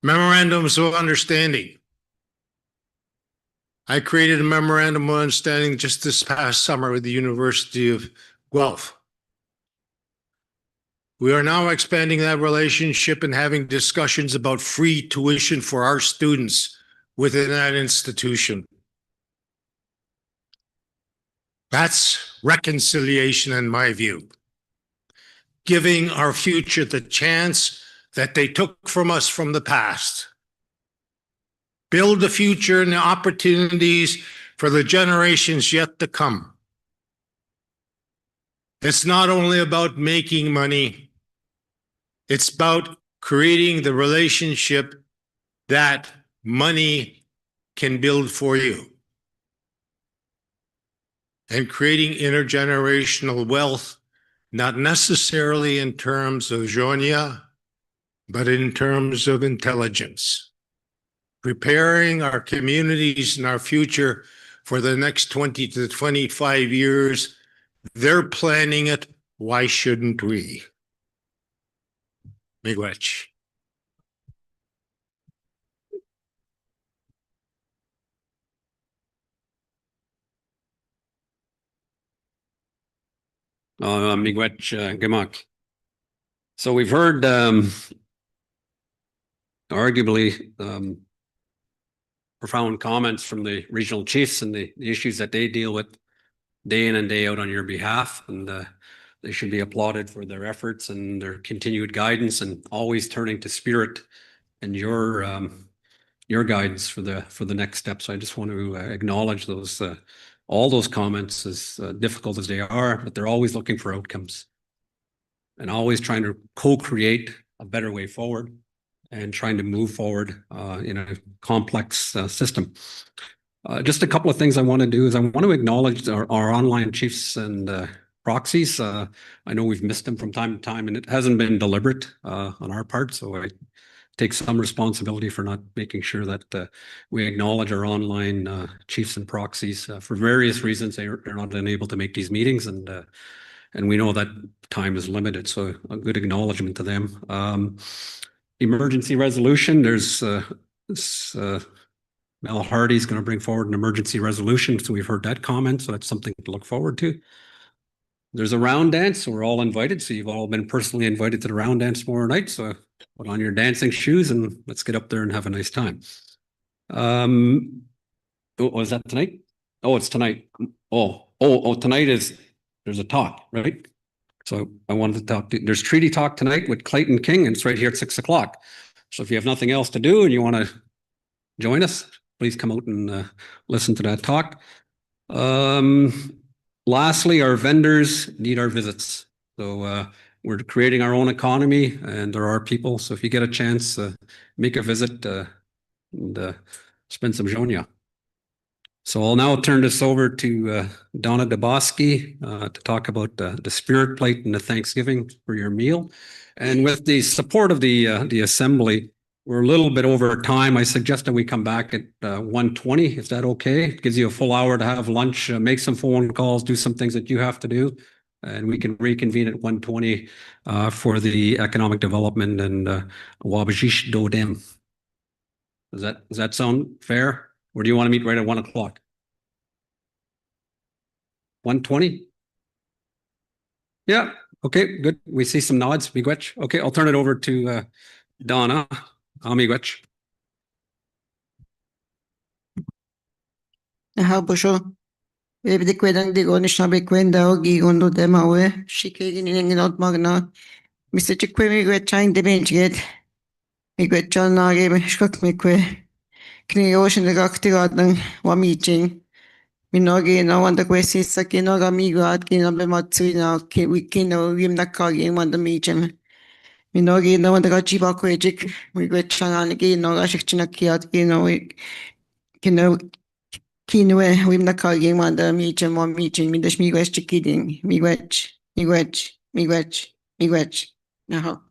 memorandums of understanding. I created a memorandum of understanding just this past summer with the University of Guelph. We are now expanding that relationship and having discussions about free tuition for our students within that institution. That's reconciliation in my view. Giving our future the chance that they took from us from the past. Build the future and the opportunities for the generations yet to come. It's not only about making money, it's about creating the relationship that money can build for you. And creating intergenerational wealth, not necessarily in terms of Jonia, but in terms of intelligence. Preparing our communities and our future for the next 20 to 25 years. They're planning it. Why shouldn't we? Miigwech. Miigwech Gimak. So we've heard arguably profound comments from the regional chiefs and the issues that they deal with day in and day out on your behalf. And they should be applauded for their efforts and their continued guidance and always turning to spirit and your guidance for the next steps. I just want to acknowledge those all those comments, as difficult as they are, but they're always looking for outcomes and always trying to co-create a better way forward and trying to move forward in a complex system. Just a couple of things I want to do is I want to acknowledge our online chiefs and proxies. I know we've missed them from time to time, and it hasn't been deliberate on our part. So I take some responsibility for not making sure that we acknowledge our online chiefs and proxies. For various reasons, they're not unable to make these meetings, and we know that time is limited. So a good acknowledgement to them. Emergency resolution. There's Mel Hardy's going to bring forward an emergency resolution. So we've heard that comment. So that's something to look forward to. There's a round dance. So we're all invited. So you've all been personally invited to the round dance tomorrow night. So put on your dancing shoes and let's get up there and have a nice time. Was that tonight? Oh, it's tonight. Tonight there's a talk, right? So I wanted to talk. There's treaty talk tonight with Clayton King, and it's right here at 6 o'clock. So if you have nothing else to do and you want to join us, please come out and listen to that talk. Lastly, our vendors need our visits. So we're creating our own economy, and there are people. So if you get a chance, make a visit and spend some Jonia. So I'll now turn this over to Donna Dubosky to talk about the spirit plate and the Thanksgiving for your meal. And with the support of the assembly, we're a little bit over time. I suggest that we come back at 1:20. Is that okay? It gives you a full hour to have lunch, make some phone calls, do some things that you have to do. And we can reconvene at 1:20 for the economic development and Wabajish Dodem. Does that sound fair? Or do you want to meet right at 1 o'clock? 1:20? Yeah. Okay, good. We see some nods. Miigwech. Okay, I'll turn it over to Donna. Miigwech. Nahabosho. Evde kwedang di Anishinabek kwenda gigondo demawe. Shikegi ningenot magna. Mr. Chikwe migwe chang de benchget. Migwe chan nage shkak mikwe. Kni ocean de gaktigadang wa meeting. Minogi no wanda kwesi sakino gamigo kino bematsu no kino yim nakagi wanda meeting. Minogi no wanda gachiba kwejik. Migwe chananigi no gashikchina kiat kino Kinwe, wim nakagi wanda meeting midas miigwech chikiding. Miigwech. Naho.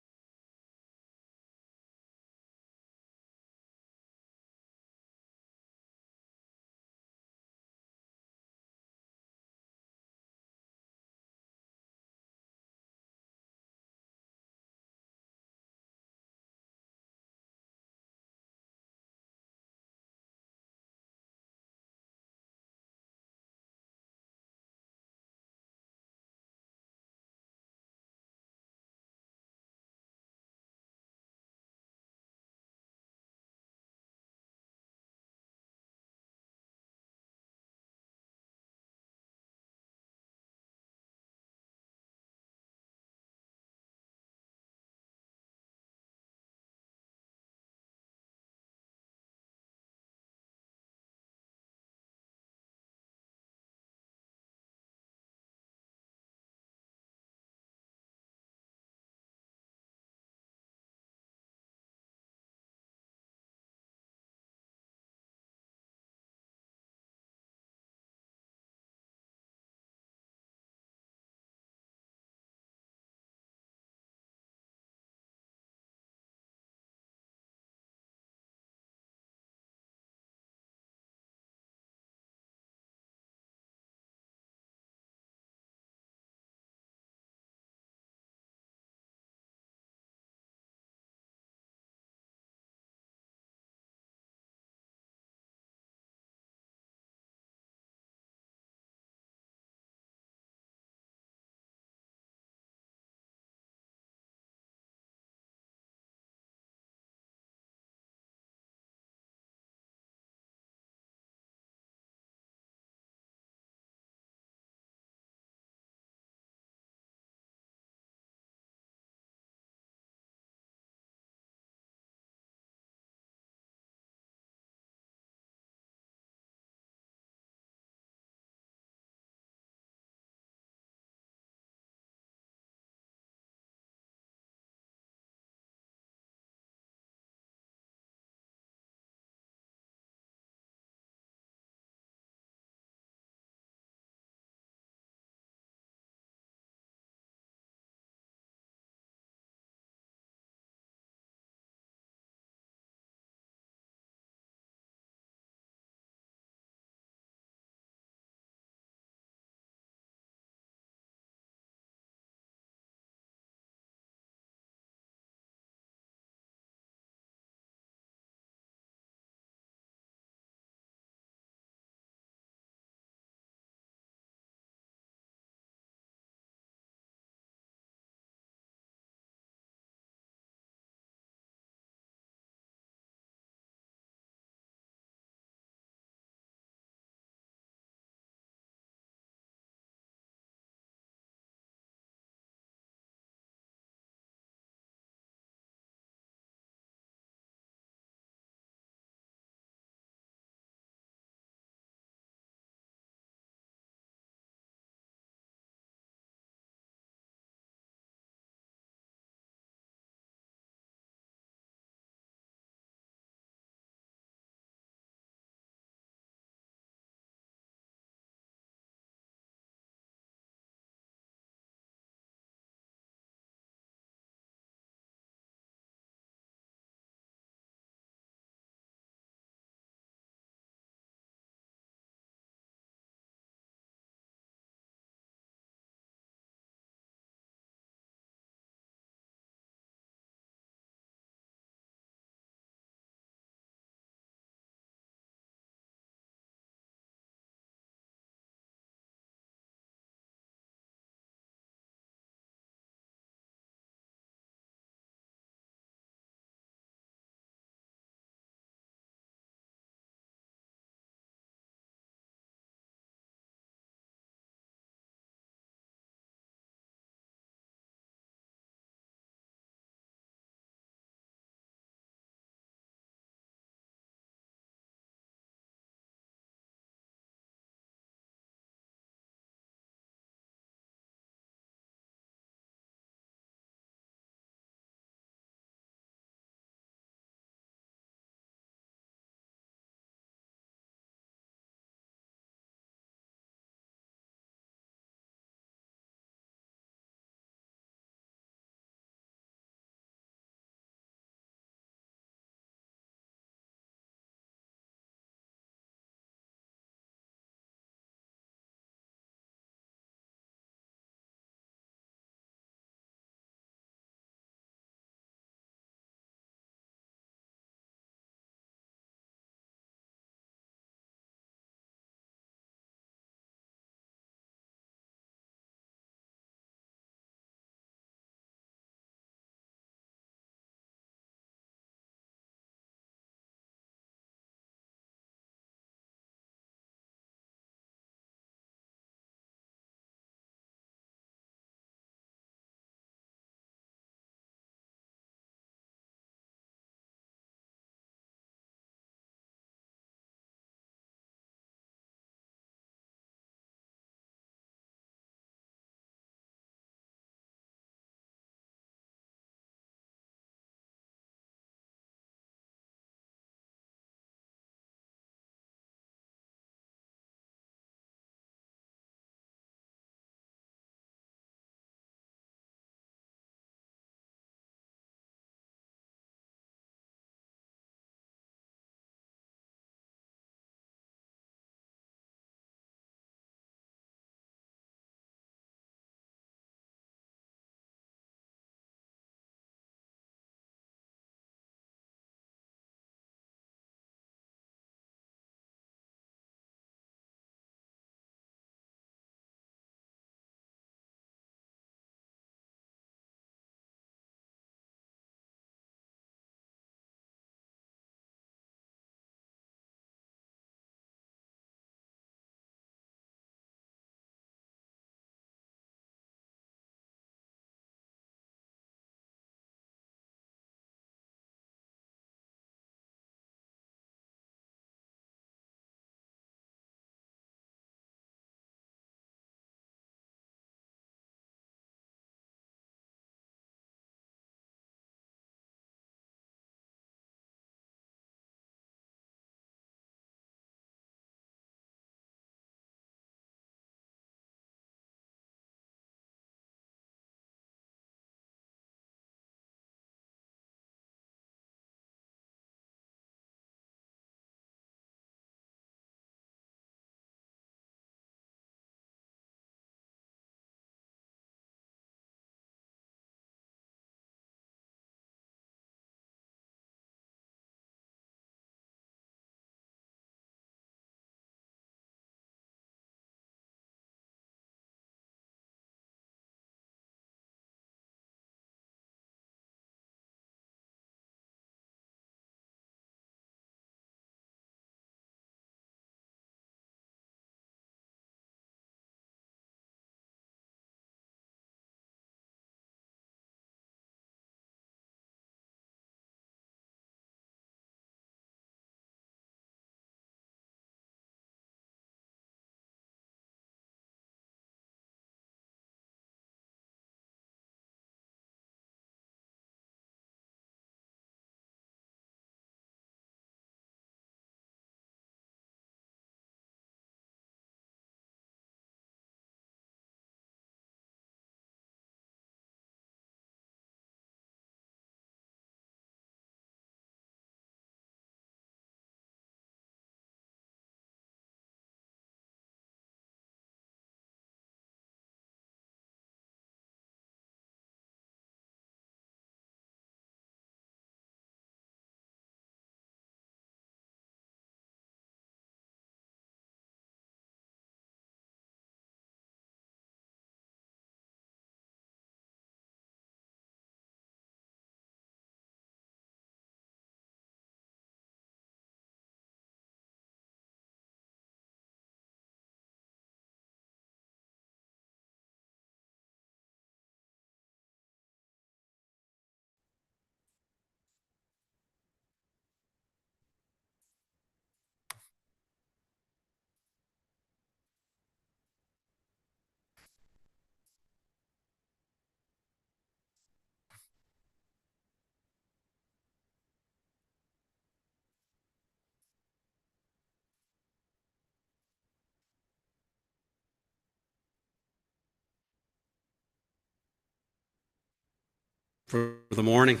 for the morning.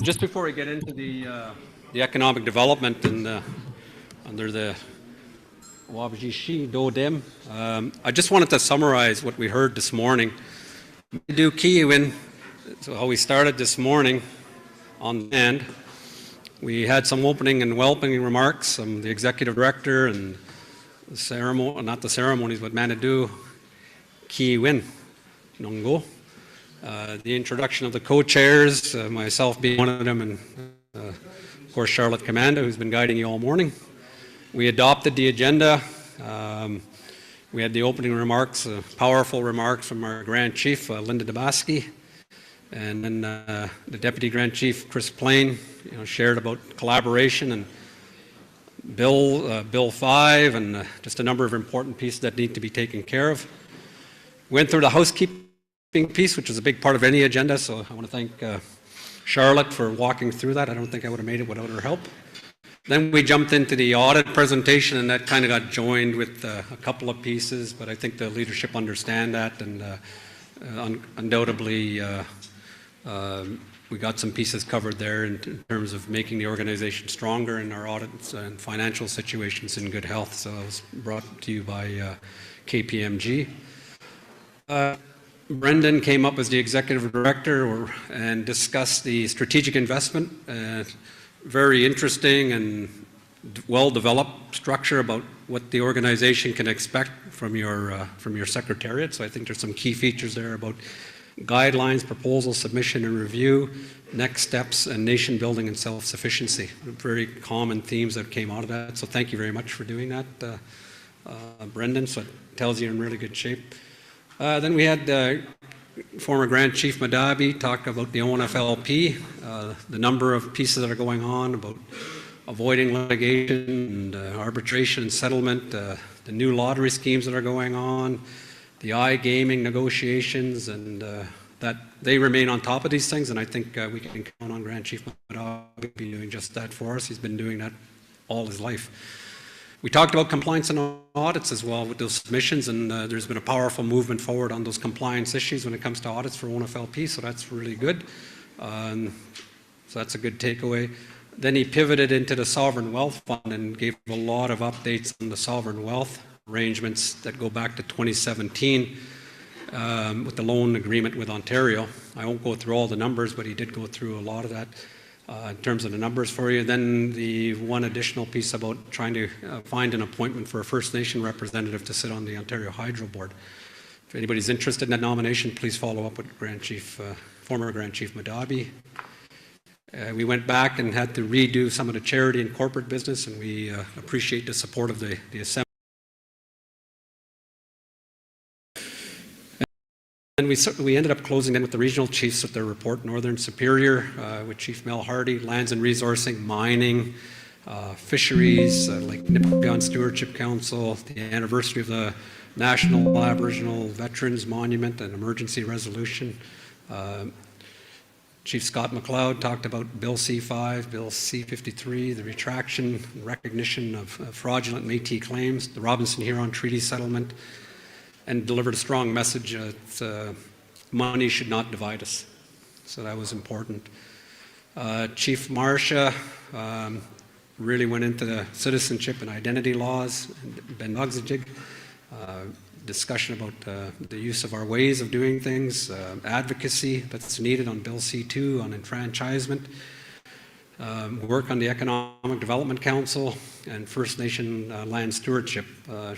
Just before we get into the economic development and under the Wabajishi Dodem, I just wanted to summarize what we heard this morning. Do Kiwin, so how we started this morning on the end. We had some opening and welcoming remarks from the executive director and the ceremony, not the ceremonies, but Manadu Kiwin Nongo. The introduction of the co-chairs, myself being one of them, and of course Charlotte Commanda, who's been guiding you all morning. We adopted the agenda. We had the opening remarks, powerful remarks from our Grand Chief, Linda Dabaski, and then the Deputy Grand Chief, Chris Plain, shared about collaboration and Bill 5 and just a number of important pieces that need to be taken care of. Went through the housekeeping piece, which is a big part of any agenda, so I want to thank Charlotte for walking through that. I don't think I would have made it without her help. Then we jumped into the audit presentation, and that kind of got joined with a couple of pieces, but I think the leadership understand that, and undoubtedly we got some pieces covered there in terms of making the organization stronger and our audits and financial situations in good health. So it was brought to you by KPMG. Brendan came up as the executive director and discussed the strategic investment. Very interesting and well-developed structure about what the organization can expect from your secretariat. So I think there's some key features there about guidelines, proposal, submission and review, next steps, and nation building and self-sufficiency. Very common themes that came out of that. So thank you very much for doing that, Brendan. So it tells you you're in really good shape. Then we had former Grand Chief Madabi talk about the ONFLP, the number of pieces that are going on about avoiding litigation and arbitration and settlement, the new lottery schemes that are going on, the iGaming negotiations, and that they remain on top of these things, and I think we can count on Grand Chief Madabi to be doing just that for us. He's been doing that all his life. We talked about compliance and audits as well with those submissions, and there's been a powerful movement forward on those compliance issues when it comes to audits for ONFLP, so that's really good. So that's a good takeaway. Then he pivoted into the Sovereign Wealth Fund and gave a lot of updates on the sovereign wealth arrangements that go back to 2017 with the loan agreement with Ontario. I won't go through all the numbers, but he did go through a lot of that. In terms of the numbers for you. Then the one additional piece about trying to find an appointment for a First Nation representative to sit on the Ontario Hydro Board. If anybody's interested in that nomination, please follow up with former Grand Chief Madabi. We went back and had to redo some of the charity and corporate business, and we appreciate the support of the Assembly. And we ended up closing in with the regional chiefs with their report, Northern Superior, with Chief Mel Hardy, lands and resourcing, mining, fisheries, like Nipigon Stewardship Council, the anniversary of the National Aboriginal Veterans Monument and emergency resolution. Chief Scott McLeod talked about Bill C5, Bill C53, the retraction and recognition of fraudulent Métis claims, the Robinson-Huron Treaty Settlement, and delivered a strong message that money should not divide us. So that was important. Chief Marcia really went into the citizenship and identity laws, and Ben Bogzajig, discussion about the use of our ways of doing things, advocacy that's needed on Bill C2 on enfranchisement, work on the Economic Development Council and First Nation land stewardship.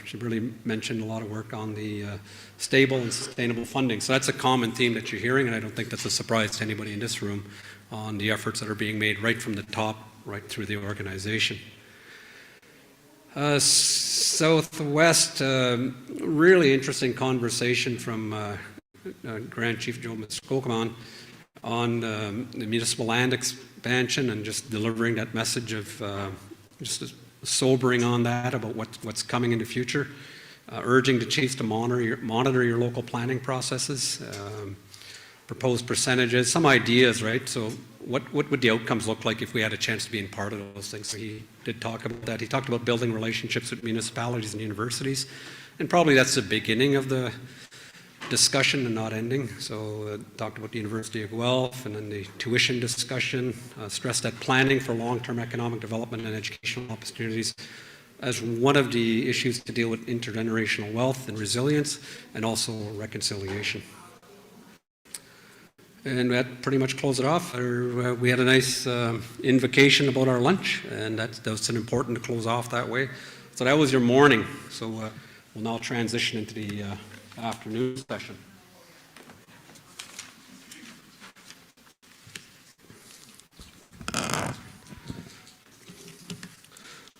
She really mentioned a lot of work on the stable and sustainable funding. So that's a common theme that you're hearing, and I don't think that's a surprise to anybody in this room on the efforts that are being made right from the top, right through the organization. Southwest, really interesting conversation from Grand Chief Joe Muskokaman on the municipal land expansion and just delivering that message of just sobering on that about what's coming in the future, urging the chiefs to monitor your local planning processes, proposed percentages, some ideas, right? So what would the outcomes look like if we had a chance to be in part of those things? So he did talk about that. He talked about building relationships with municipalities and universities, and probably that's the beginning of the discussion and not ending. So talked about the University of Guelph and then the tuition discussion, stressed that planning for long-term economic development and educational opportunities as one of the issues to deal with intergenerational wealth and resilience, and also reconciliation. And that pretty much closed it off. We had a nice invocation about our lunch, and that's an important to close off that way. So that was your morning. So we'll now transition into the afternoon session.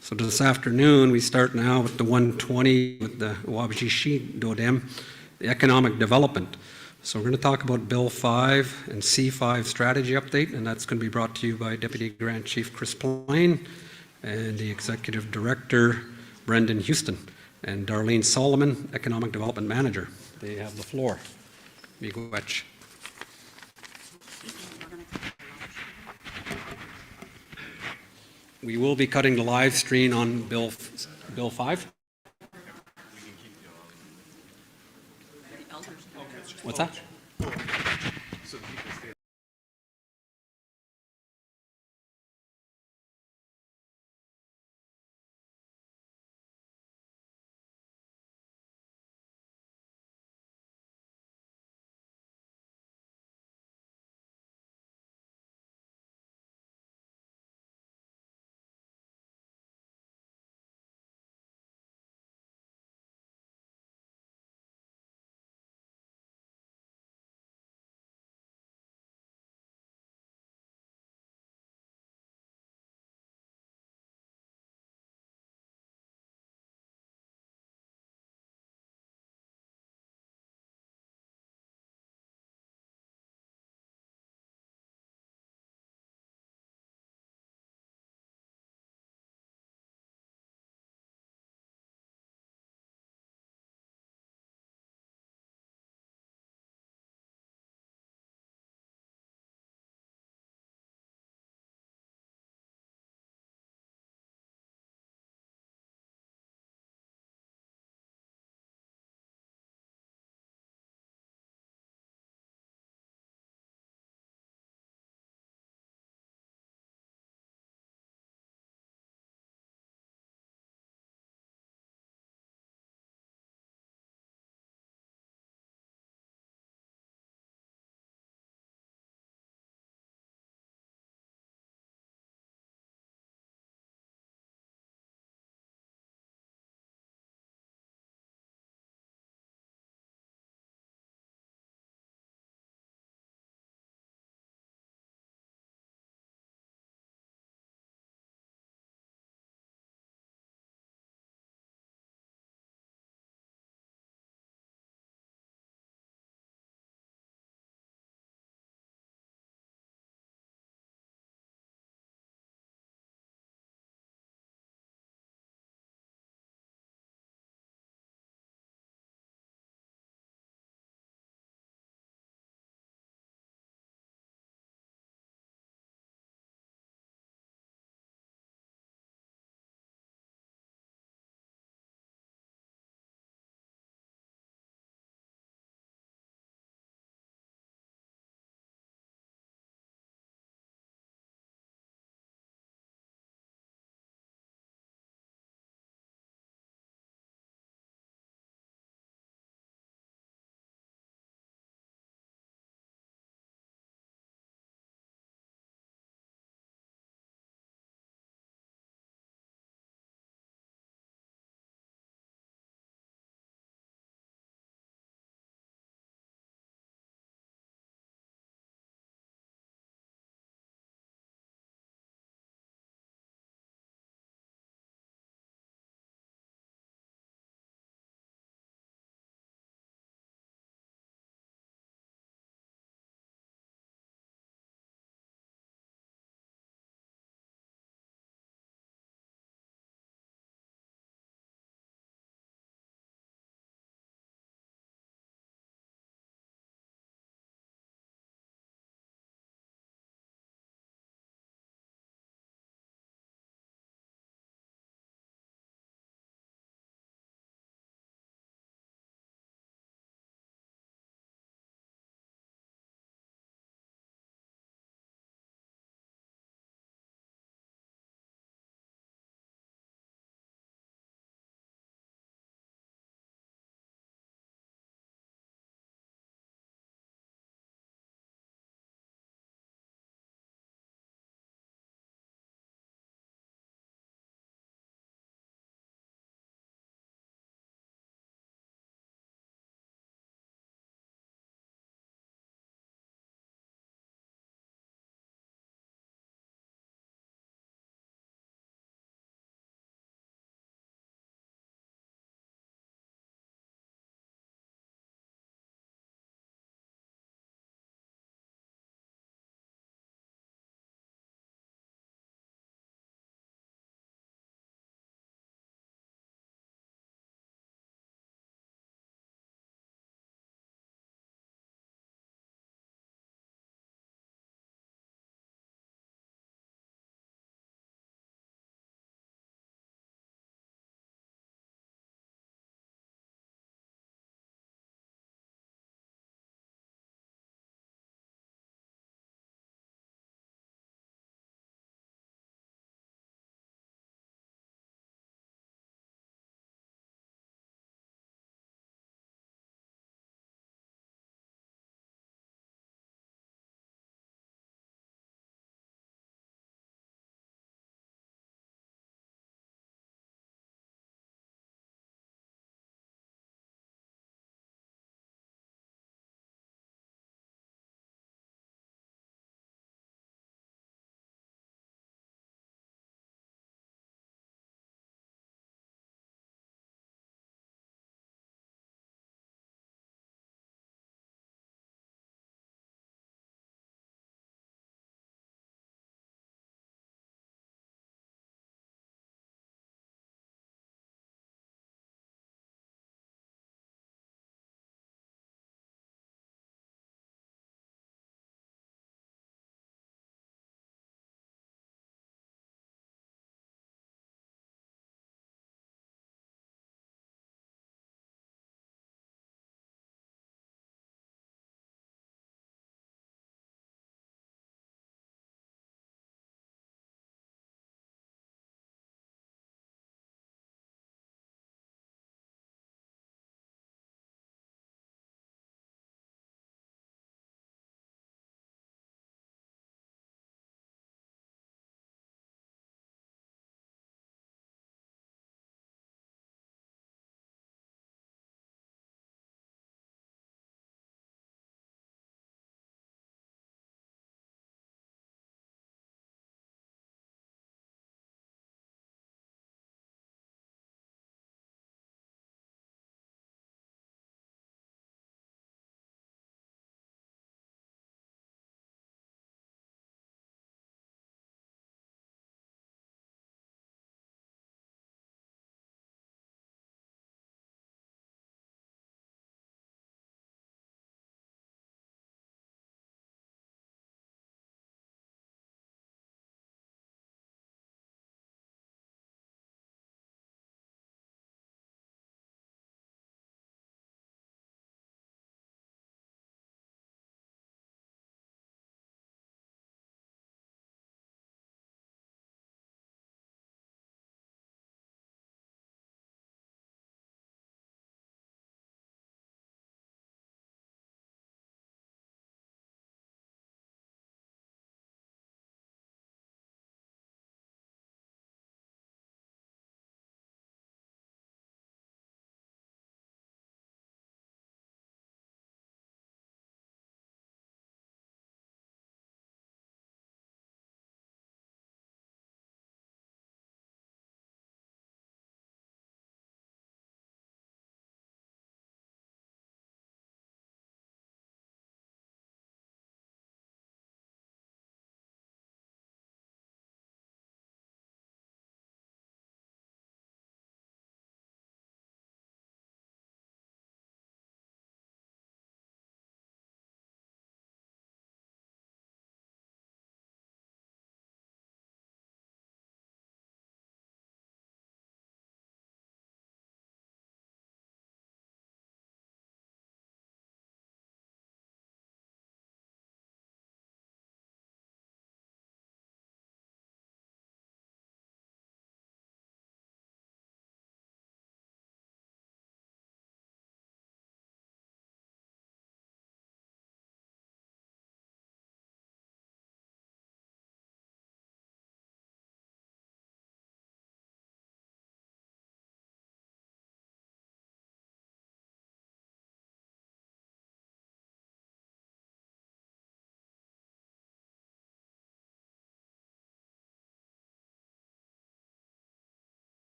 So this afternoon, we start now with the 120 with the Wabajishi Dodem, the economic development. So we're going to talk about Bill 5 and C5 strategy update, and that's going to be brought to you by Deputy Grand Chief Chris Plain and the Executive Director Brendan Houston and Darlene Solomon, Economic Development Manager. They have the floor. Miigwech. We will be cutting the live stream on Bill 5. What's that?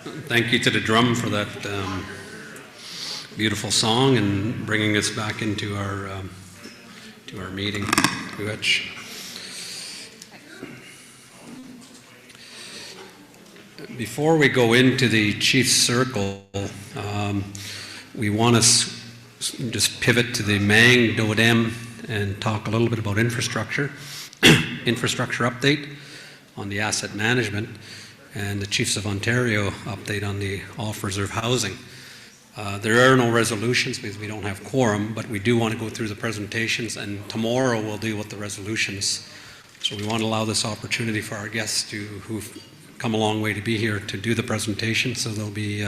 thank you to the drum for that beautiful song and bringing us back into our meeting. Which before we go into the Chief's Circle, we want to just pivot to the Mang Dodem and talk a little bit about infrastructure, infrastructure update on the asset management, and the Chiefs of Ontario update on the off-reserve housing. There are no resolutions because we don't have quorum, but we do want to go through the presentations, and tomorrow we'll deal with the resolutions. So we want to allow this opportunity for our guests who've come a long way to be here to do the presentation. So there'll be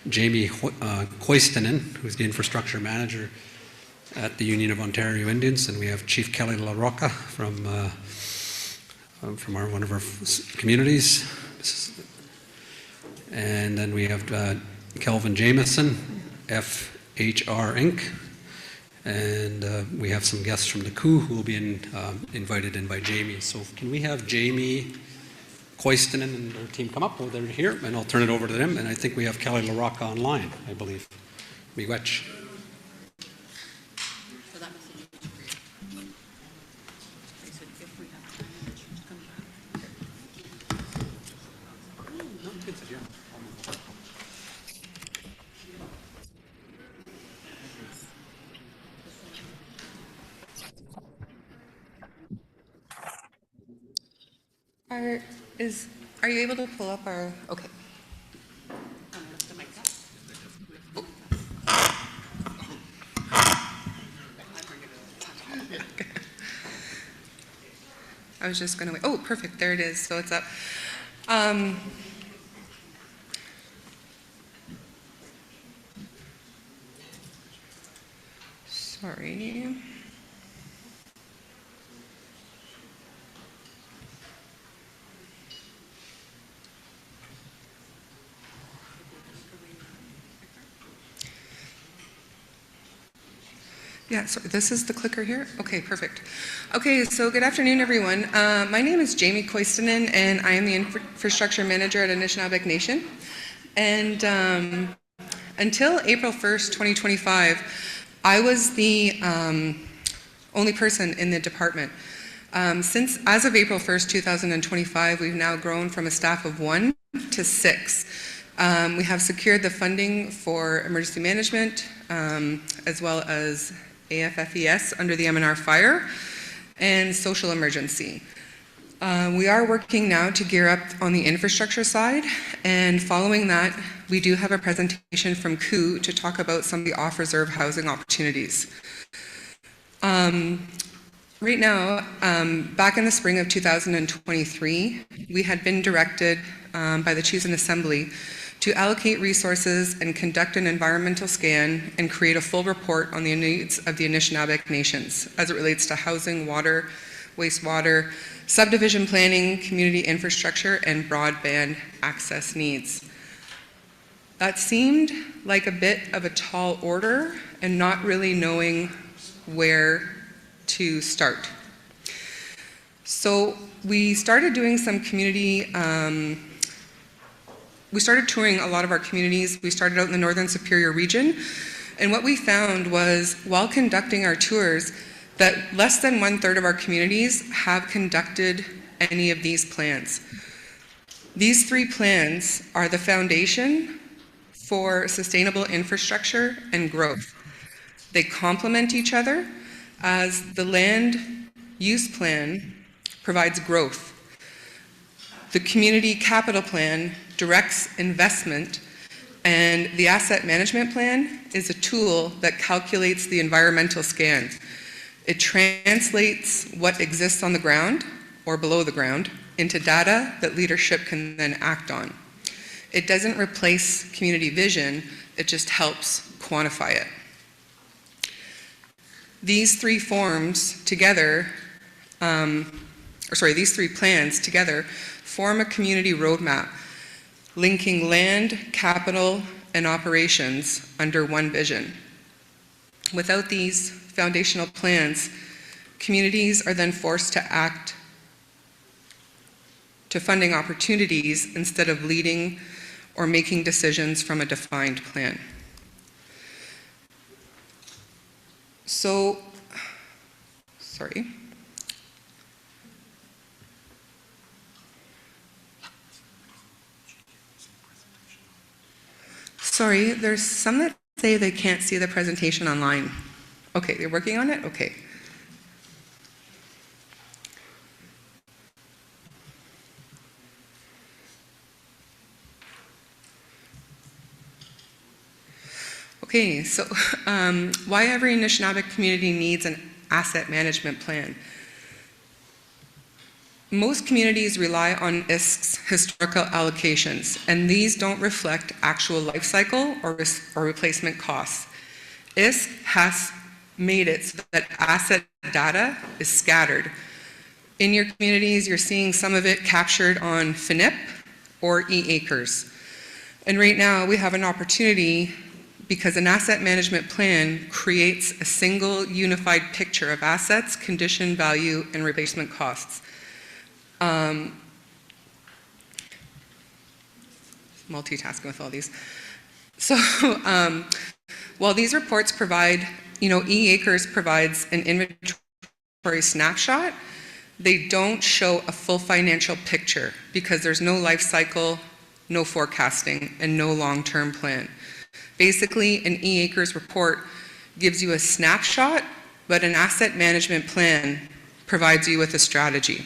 Jamie Koistinen, who's the infrastructure manager at the Union of Ontario Indians, and we have Chief Kelly LaRocca from one of our communities, and then we have Kelvin Jameson, FHR Inc., and we have some guests from the coup who will be invited in by Jamie. So can we have Jamie Koistinen and their team come up? Well, they're here, and I'll turn it over to them. And I think we have Kelly LaRocca online, I believe. Miigwech. Are you able to pull up our, okay. I was just gonna wait. Oh, perfect, there it is, so it's up. Sorry. Yeah, so this is the clicker here? Okay, perfect. Okay, so good afternoon, everyone. My name is Jamie Koistinen, and I am the infrastructure manager at Anishinabek Nation. And until April 1st, 2025, I was the only person in the department. As of April 1st, 2025, we've now grown from a staff of 1 to 6. We have secured the funding for emergency management, as well as AFFES under the M&R Fire, and social emergency. We are working now to gear up on the infrastructure side, and following that, we do have a presentation from COO to talk about some of the off-reserve housing opportunities. Right now, back in the spring of 2023, we had been directed by the Chiefs and Assembly to allocate resources and conduct an environmental scan and create a full report on the needs of the Anishinabek Nations as it relates to housing, water, wastewater, subdivision planning, community infrastructure, and broadband access needs. That seemed like a bit of a tall order and not really knowing where to start. So we started doing some community we started touring a lot of our communities. We started out in the Northern Superior region, and what we found was, while conducting our tours, that less than 1/3 of our communities have conducted any of these plans. These 3 plans are the foundation for sustainable infrastructure and growth. They complement each other, as the land use plan provides growth. The community capital plan directs investment, and the asset management plan is a tool that calculates the environmental scan. It translates what exists on the ground or below the ground into data that leadership can then act on. It doesn't replace community vision, it just helps quantify it. These 3 forms together, these 3 plans together form a community roadmap, linking land, capital, and operations under one vision. Without these foundational plans, communities are then forced to act to funding opportunities instead of leading or making decisions from a defined plan. So, sorry. Sorry, there's some that say they can't see the presentation online. Okay, you're working on it? Okay. Okay, so why every Anishinaabe community needs an asset management plan. Most communities rely on ISK's historical allocations, and these don't reflect actual life cycle or replacement costs. ISK has made it so that asset data is scattered. In your communities, you're seeing some of it captured on FNIP or e-acres. And right now, we have an opportunity because an asset management plan creates a single unified picture of assets, condition, value, and replacement costs. Multitasking with all these. So while these reports provide, e-acres provides an inventory snapshot, they don't show a full financial picture because there's no life cycle, no forecasting, and no long-term plan. Basically, an e-acres report gives you a snapshot, but an asset management plan provides you with a strategy.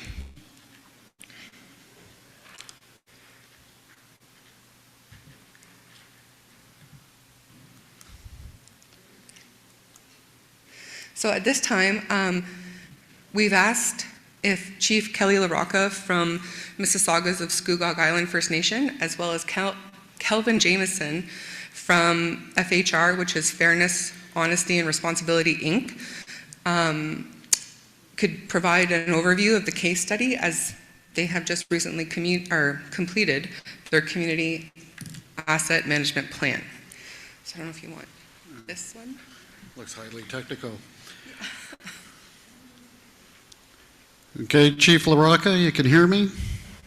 So at this time, we've asked if Chief Kelly LaRocca from Mississaugas of Scugog Island First Nation, as well as Kelvin Jameson from FHR, which is Fairness, Honesty, and Responsibility, Inc., could provide an overview of the case study as they have just recently completed their community asset management plan. So I don't know if you want this one. Looks highly technical. Okay, Chief LaRocca, you can hear me?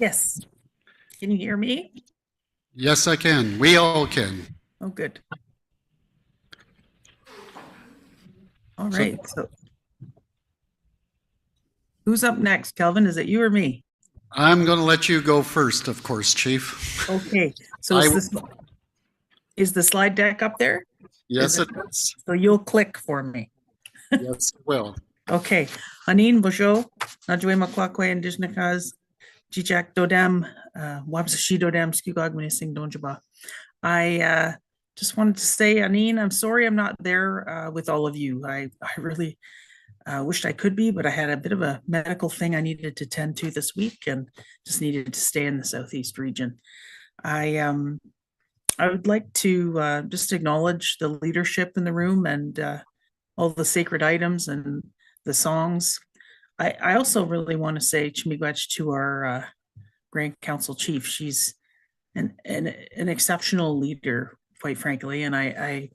Yes. Can you hear me? Yes, I can. We all can. Oh, good. All right. So who's up next, Kelvin? Is it you or me? I'm going to let you go first, of course, Chief. Okay. So is the slide deck up there? Yes, it is. So you'll click for me. Yes, it will. Okay. Anin Bosho, Najwe Makwakwe Indishnakas, Chichak Dodam, Wabsashi Dodam, Skugog Minising Donjaba. I just wanted to say, Anin, I'm sorry I'm not there with all of you. I really wished I could be, but I had a bit of a medical thing I needed to tend to this week and just needed to stay in the Southeast region. I would like to just acknowledge the leadership in the room and all the sacred items and the songs. I also really want to say Chimigwech to our Grand Council Chief. She's an exceptional leader, quite frankly, and I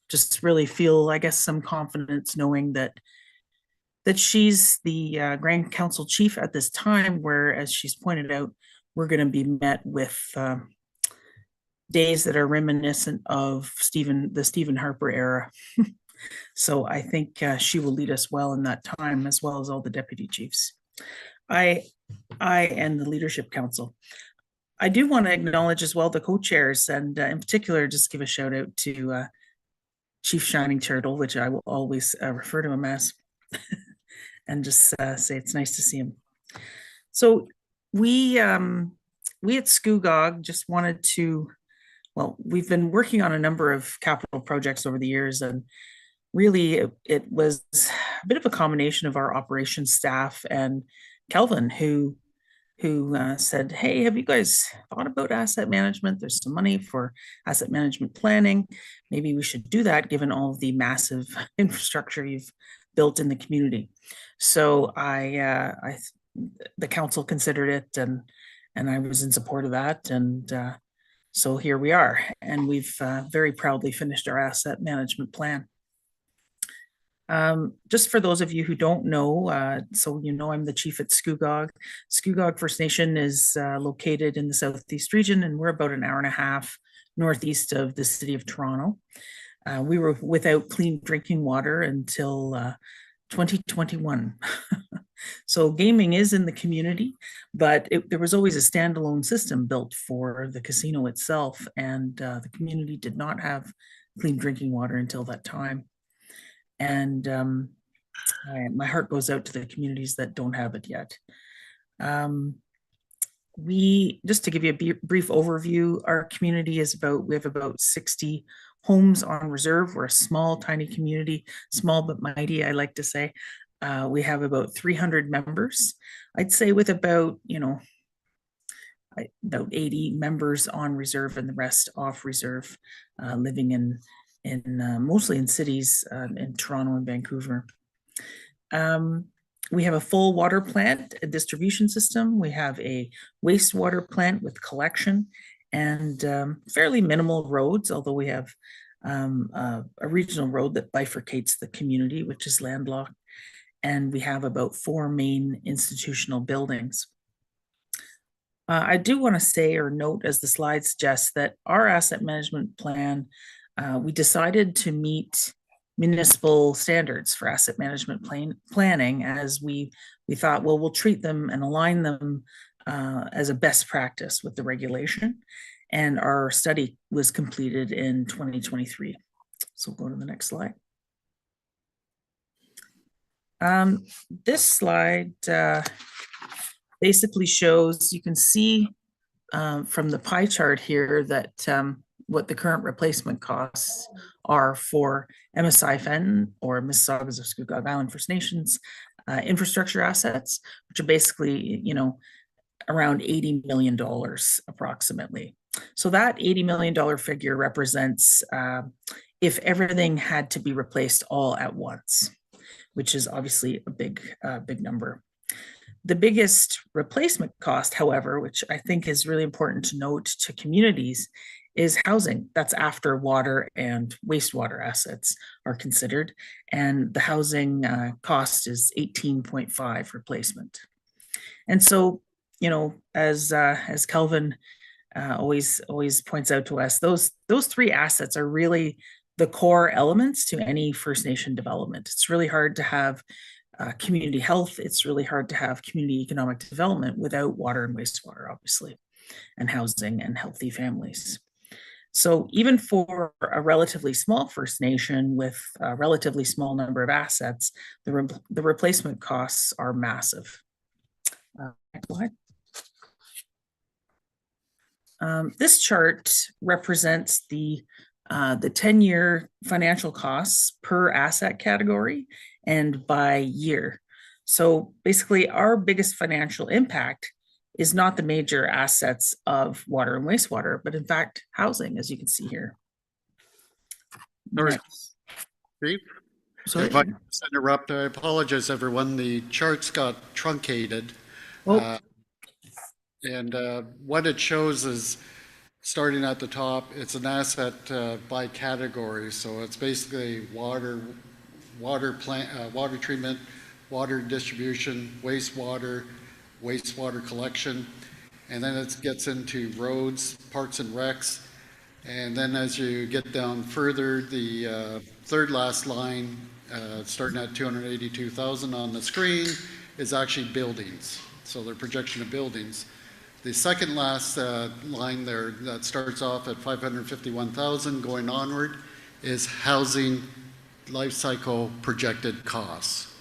just really feel, I guess, some confidence knowing that she's the Grand Council Chief at this time, where, as she's pointed out, we're going to be met with days that are reminiscent of the Stephen Harper era. So I think she will lead us well in that time, as well as all the deputy chiefs. I and the Leadership Council. I do want to acknowledge as well the co-chairs, and in particular, just give a shout out to Chief Shining Turtle, which I will always refer to him as, and just say it's nice to see him. So we at Scugog just wanted to, well, we've been working on a number of capital projects over the years, and really it was a bit of a combination of our operations staff and Kelvin, who said, hey, have you guys thought about asset management? There's some money for asset management planning. Maybe we should do that given all of the massive infrastructure you've built in the community. So the council considered it, and I was in support of that. And so here we are, and we've very proudly finished our asset management plan. Just for those of you who don't know, so you know I'm the chief at Scugog. Scugog First Nation is located in the Southeast region, and we're about an hour and a half northeast of the city of Toronto. We were without clean drinking water until 2021. So gaming is in the community, but there was always a standalone system built for the casino itself, and the community did not have clean drinking water until that time. And my heart goes out to the communities that don't have it yet. Just to give you a brief overview, our community is we have about 60 homes on reserve. We're a small, tiny community, small but mighty, I like to say. We have about 300 members. I'd say with about 80 members on reserve and the rest off reserve, living in mostly in cities in Toronto and Vancouver. We have a full water plant, a distribution system. We have a wastewater plant with collection and fairly minimal roads, although we have a regional road that bifurcates the community, which is landlocked. And we have about 4 main institutional buildings. I do want to say or note, as the slide suggests, that our asset management plan, we decided to meet municipal standards for asset management planning, as we thought, well, we'll treat them and align them as a best practice with the regulation. And our study was completed in 2023. So we'll go to the next slide. This slide basically shows, you can see from the pie chart here that what the current replacement costs are for MSI Fenton or Mississaugas of Scugog Island First Nations infrastructure assets, which are basically, around $80 million approximately. So that $80 million figure represents if everything had to be replaced all at once, which is obviously a big number. The biggest replacement cost, however, which I think is really important to note to communities, is housing. That's after water and wastewater assets are considered. And the housing cost is 18.5 replacement. And so, as Kelvin always points out to us, those 3 assets are really the core elements to any First Nation development. It's really hard to have community health. It's really hard to have community economic development without water and wastewater, obviously, and housing and healthy families. So even for a relatively small First Nation with a relatively small number of assets, the replacement costs are massive. Next slide. This chart represents the 10-year financial costs per asset category and by year. So basically, our biggest financial impact is not the major assets of water and wastewater, but in fact, housing, as you can see here. Sorry, Steve? Sorry. If I just interrupt, I apologize, everyone. The charts got truncated. Oh. And what it shows is, starting at the top, it's an asset by category. So it's basically water treatment, water distribution, wastewater collection, and then it gets into roads, parks and recs. And then as you get down further, the third last line, starting at 282,000 on the screen, is actually buildings. So their projection of buildings. The second last line there that starts off at 551,000 going onward is housing life cycle projected costs.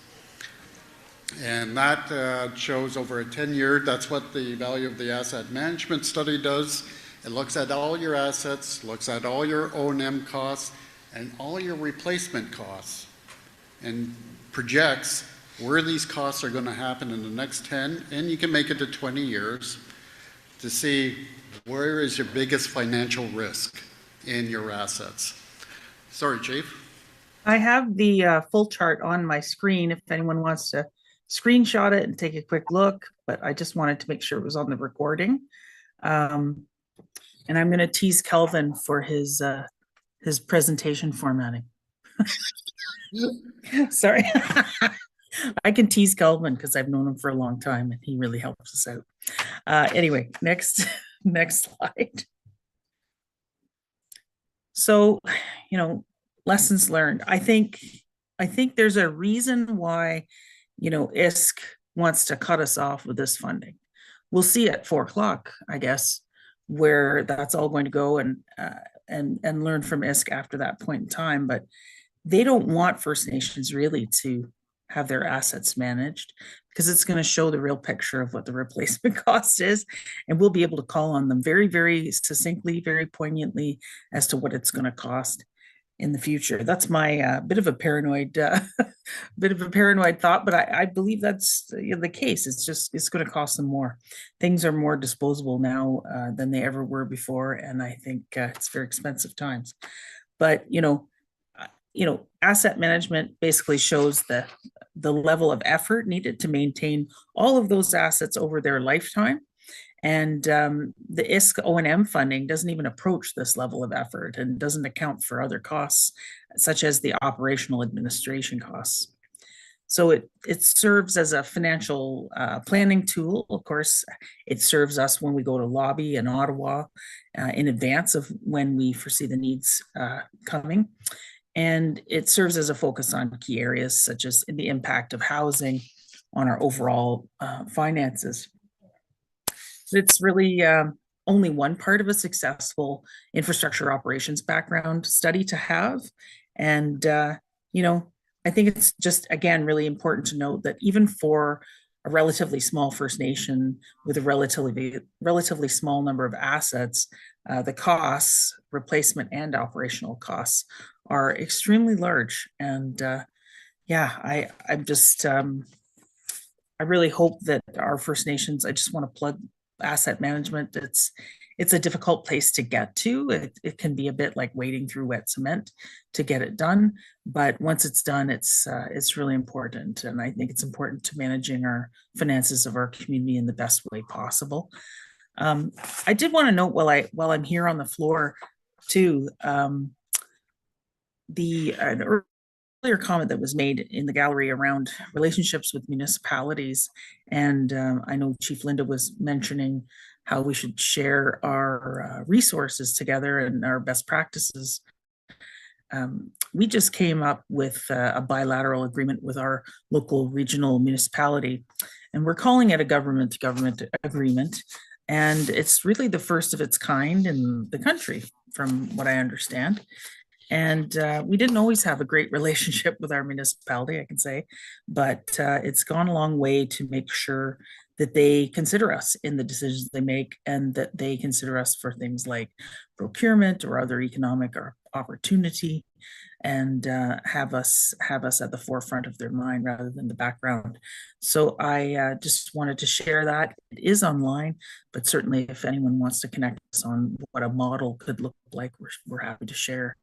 And that shows over a 10-year, that's what the value of the asset management study does. It looks at all your assets, looks at all your O&M costs and all your replacement costs, and projects where these costs are going to happen in the next 10, and you can make it to 20 years to see where is your biggest financial risk in your assets. Sorry, Chief. I have the full chart on my screen if anyone wants to screenshot it and take a quick look, but I just wanted to make sure it was on the recording. And I'm going to tease Kelvin for his presentation formatting. Sorry. I can tease Calvin because I've known him for a long time and he really helps us out. Anyway, next slide. So, lessons learned. I think there's a reason why, ISK wants to cut us off with this funding. We'll see at 4:00, I guess, where that's all going to go and learn from ISK after that point in time. But they don't want First Nations really to have their assets managed because it's going to show the real picture of what the replacement cost is. And we'll be able to call on them very, very succinctly, very poignantly as to what it's going to cost in the future. That's my bit of a paranoid thought, but I believe that's the case. It's going to cost them more. Things are more disposable now than they ever were before. And I think it's very expensive times. But, asset management basically shows the level of effort needed to maintain all of those assets over their lifetime. And the ISK O&M funding doesn't even approach this level of effort and doesn't account for other costs, such as the operational administration costs. So it serves as a financial planning tool. Of course, it serves us when we go to lobby in Ottawa in advance of when we foresee the needs coming. And it serves as a focus on key areas such as the impact of housing on our overall finances. It's really only one part of a successful infrastructure operations background study to have. And, I think it's just, again, really important to note that even for a relatively small First Nation with a relatively small number of assets, the costs, replacement and operational costs, are extremely large. And I'm just, I really hope that our First Nations, I just want to plug asset management. It's a difficult place to get to. It can be a bit like wading through wet cement to get it done. But once it's done, it's really important. And I think it's important to managing our finances of our community in the best way possible. I did want to note while I'm here on the floor too, an earlier comment that was made in the gallery around relationships with municipalities. And I know Chief Linda was mentioning how we should share our resources together and our best practices. We just came up with a bilateral agreement with our local regional municipality, and we're calling it a government-to-government agreement. And it's really the first of its kind in the country, from what I understand. And we didn't always have a great relationship with our municipality, I can say, but it's gone a long way to make sure that they consider us in the decisions they make, and that they consider us for things like procurement or other economic or opportunity, and have us at the forefront of their mind rather than the background. So I just wanted to share that. It is online, but certainly if anyone wants to connect us on what a model could look like, we're happy to share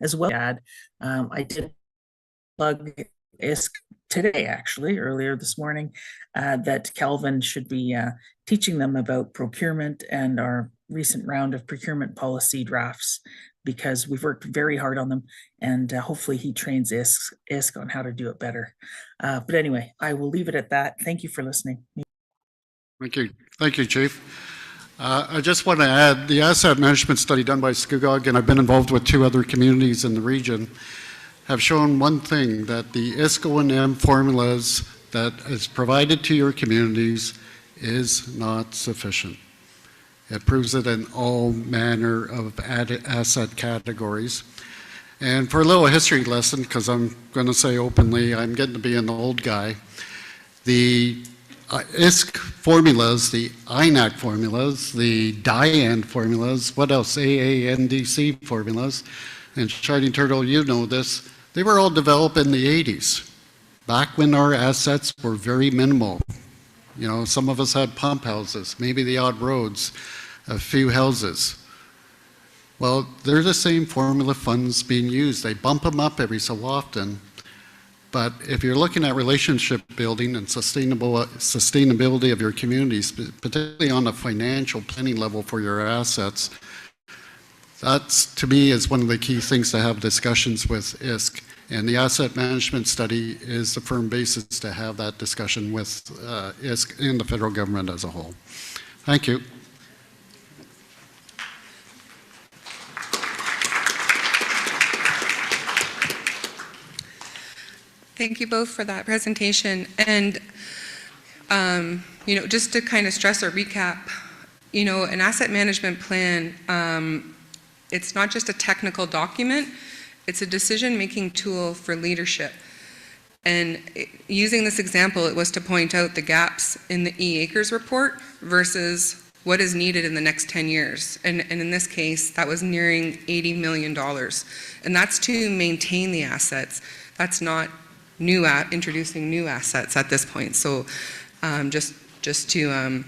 as well. I did plug ISK today, actually, earlier this morning, that Calvin should be teaching them about procurement and our recent round of procurement policy drafts, because we've worked very hard on them, and hopefully he trains ISK on how to do it better. But anyway, I will leave it at that. Thank you for listening. Thank you. Thank you, Chief. I just want to add the asset management study done by Scugog, and I've been involved with 2 other communities in the region, have shown one thing, that the ISK O&M formulas that is provided to your communities is not sufficient. It proves it in all manner of asset categories. And for a little history lesson, because I'm going to say openly, I'm getting to be an old guy, the ISK formulas, the INAC formulas, the DIAN formulas, what else, AANDC formulas, and Shining Turtle, you know this, they were all developed in the 80s, back when our assets were very minimal. You know, some of us had pump houses, maybe the odd roads, a few houses. Well, they're the same formula funds being used. They bump them up every so often. But if you're looking at relationship building and sustainability of your communities, particularly on a financial planning level for your assets, that's, to me, is one of the key things to have discussions with ISK. And the asset management study is the firm basis to have that discussion with ISC and the federal government as a whole. Thank you. Thank you both for that presentation. And, just to kind of stress or recap, an asset management plan, it's not just a technical document, it's a decision-making tool for leadership. And using this example, it was to point out the gaps in the E-Acres report versus what is needed in the next 10 years. And in this case, that was nearing $80 million. And that's to maintain the assets. That's not introducing new assets at this point. So just to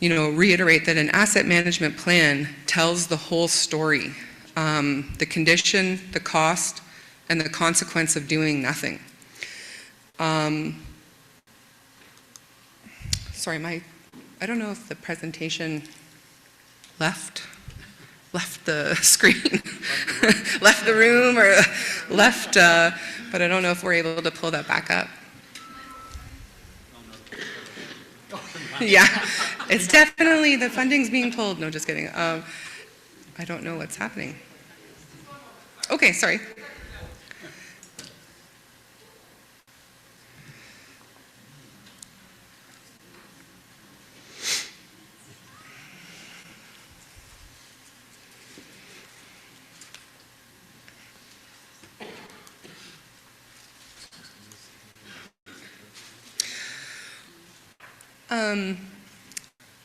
reiterate that an asset management plan tells the whole story, the condition, the cost, and the consequence of doing nothing. Sorry, I don't know if the presentation left the screen, left the room, or left, but I don't know if we're able to pull that back up. Yeah, it's definitely, the funding's being pulled. No, just kidding. I don't know what's happening. Okay, sorry.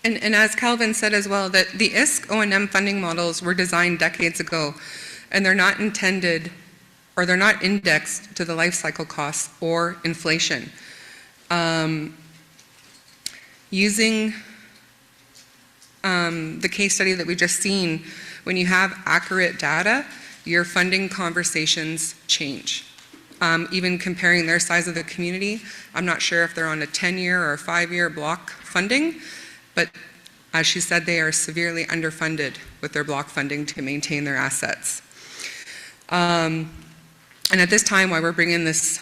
And as Calvin said as well, that the ISC O&M funding models were designed decades ago, and they're not intended, or they're not indexed to the life cycle costs or inflation. Using the case study that we just seen, when you have accurate data, your funding conversations change. Even comparing their size of the community, I'm not sure if they're on a 10-year or a 5-year block funding, but as she said, they are severely underfunded with their block funding to maintain their assets. And at this time, why we're bringing this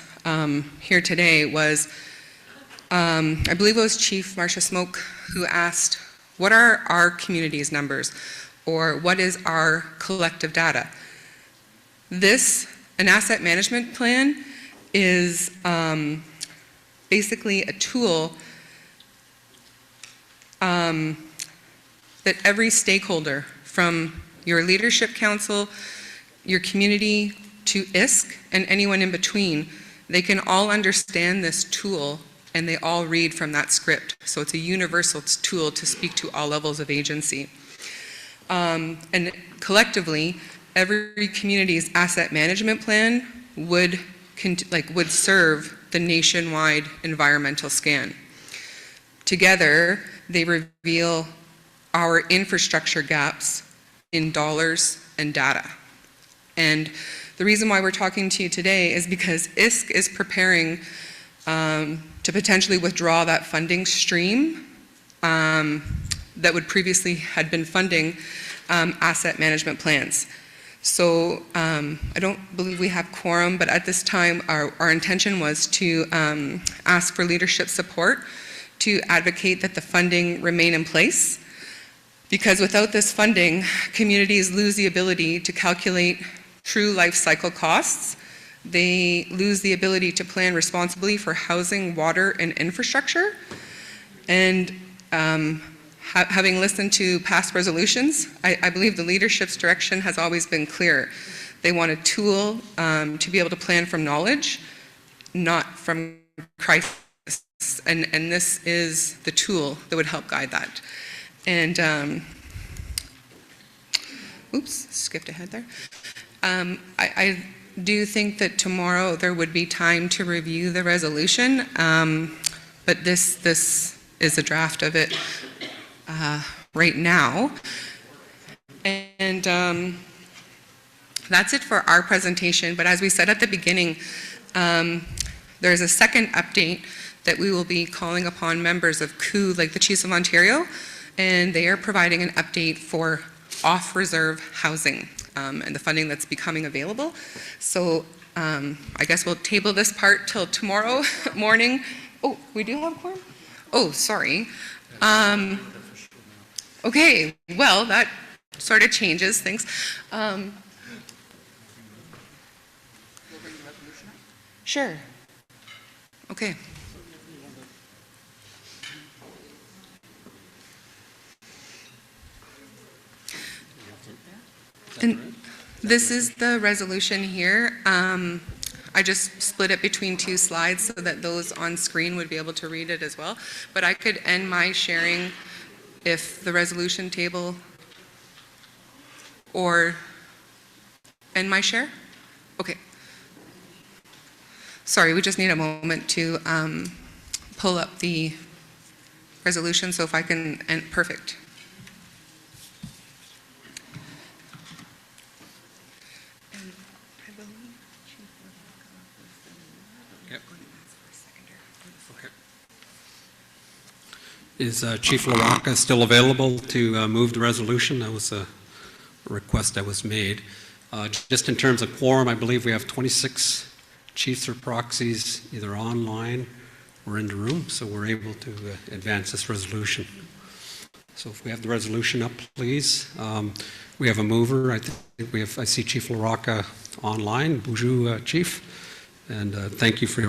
here today was, I believe it was Chief Marcia Smoke who asked, what are our community's numbers, or what is our collective data? An asset management plan is basically a tool that every stakeholder, from your leadership council, your community, to ISC, and anyone in between, they can all understand this tool and they all read from that script. So it's a universal tool to speak to all levels of agency. And collectively, every community's asset management plan would serve the nationwide environmental scan. Together, they reveal our infrastructure gaps in dollars and data. And the reason why we're talking to you today is because ISC is preparing to potentially withdraw that funding stream that would previously had been funding asset management plans. So I don't believe we have quorum, but at this time our intention was to ask for leadership support to advocate that the funding remain in place, because without this funding, communities lose the ability to calculate true life cycle costs. They lose the ability to plan responsibly for housing, water, and infrastructure. And having listened to past resolutions, I believe the leadership's direction has always been clear. They want a tool to be able to plan from knowledge, not from crisis. And this is the tool that would help guide that. And, oops, skipped ahead there. I do think that tomorrow there would be time to review the resolution, but this is a draft of it right now. And that's it for our presentation. But as we said at the beginning, there's a second update that we will be calling upon members of COO, like the Chiefs of Ontario, and they are providing an update for off-reserve housing and the funding that's becoming available. So I guess we'll table this part till tomorrow morning. Oh, we do have a quorum? Oh, sorry. Okay, well, that sort of changes things. Sure. Okay. And this is the resolution here. I just split it between two slides so that those on screen would be able to read it as well. But I could end my sharing if the resolution table, or end my share? Okay. Sorry, we just need a moment to pull up the resolution, so if I can, and perfect. Is Chief LaRocca still available to move the resolution? That was a request that was made. Just in terms of quorum, I believe we have 26 chiefs or proxies either online or in the room, so we're able to advance this resolution. So if we have the resolution up, please. We have a mover. I think we have. I see Chief LaRocca online. Bonjour, Chief. And thank you for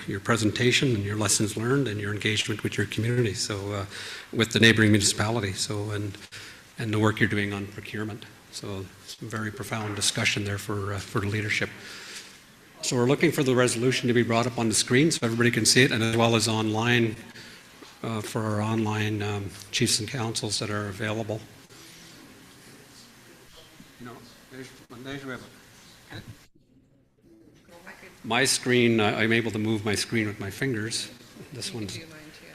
your presentation and your lessons learned and your engagement with your community, so with the neighboring municipality, so and the work you're doing on procurement. So some very profound discussion there for the leadership. So we're looking for the resolution to be brought up on the screen so everybody can see it, and as well as online for our online chiefs and councils that are available. My screen, I'm able to move my screen with my fingers. This one's,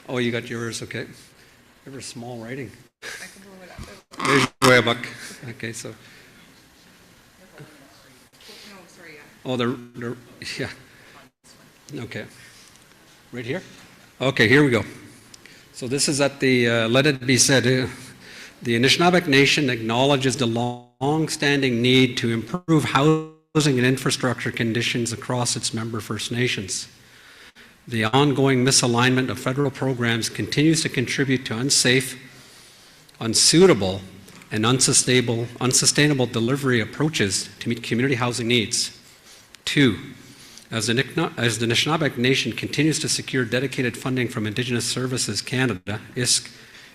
oh, you got yours, okay. Ever small writing. There's your way, Buck. Okay, so. Oh, they're, yeah. Okay. Right here? Okay, here we go. So this is at the, let it be said, the Anishinabek Nation acknowledges the long-standing need to improve housing and infrastructure conditions across its member First Nations. The ongoing misalignment of federal programs continues to contribute to unsafe, unsuitable, and unsustainable delivery approaches to meet community housing needs. 2, as the Anishinabek Nation continues to secure dedicated funding from Indigenous Services Canada, ISC,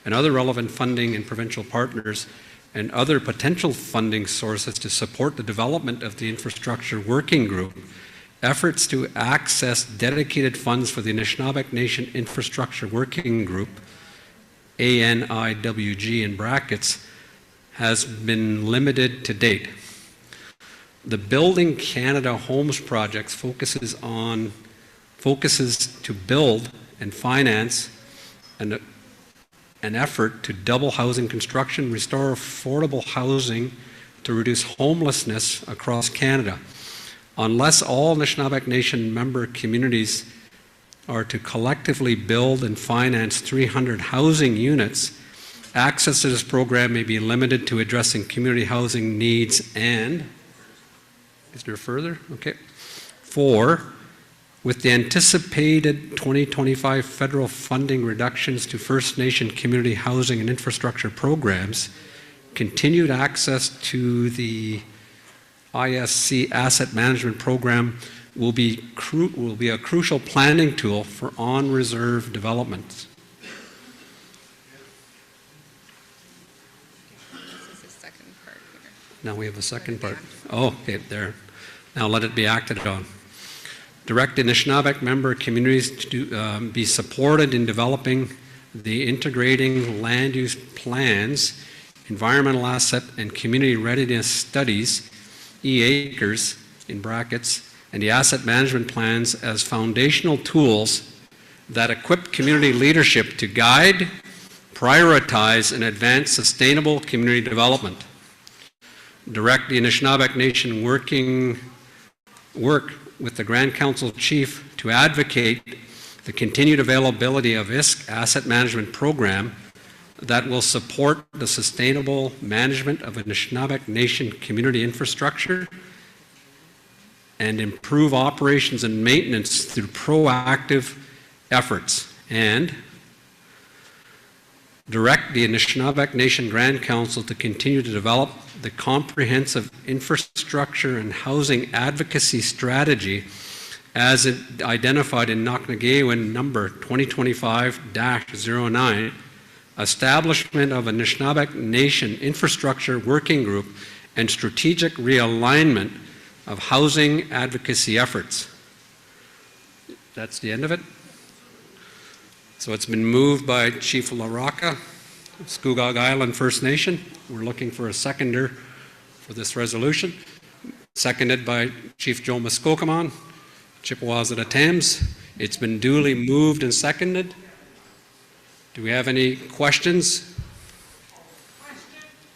and other relevant funding and provincial partners, and other potential funding sources to support the development of the infrastructure working group, efforts to access dedicated funds for the Anishinabek Nation Infrastructure Working Group, ANIWG in brackets, has been limited to date. The Building Canada Homes projects focuses to build and finance an effort to double housing construction, restore affordable housing to reduce homelessness across Canada. Unless all Anishinabek Nation member communities are to collectively build and finance 300 housing units, access to this program may be limited to addressing community housing needs and, is there further? Okay. 4, with the anticipated 2025 federal funding reductions to First Nation community housing and infrastructure programs, continued access to the ISC asset management program will be a crucial planning tool for on-reserve developments. This is the second part here. Now we have a second part. Oh, okay, there. Now let it be acted on. Direct Anishinabek member communities to be supported in developing the integrating land use plans, environmental asset and community readiness studies, EACRs in brackets, and the asset management plans as foundational tools that equip community leadership to guide, prioritize, and advance sustainable community development. Direct the Anishinabek Nation work with the Grand Council Chief to advocate the continued availability of ISC asset management program that will support the sustainable management of Anishinabek Nation community infrastructure and improve operations and maintenance through proactive efforts, and direct the Anishinabek Nation Grand Council to continue to develop the comprehensive infrastructure and housing advocacy strategy as identified in Anishinaabemowin number 2025-09, establishment of Anishinabek Nation Infrastructure Working Group, and strategic realignment of housing advocacy efforts. That's the end of it. So it's been moved by Chief Laraka, Scugog Island First Nation. We're looking for a seconder for this resolution. Seconded by Chief Joe Muskokamon, Chippewas of the Thames. It's been duly moved and seconded. Do we have any questions?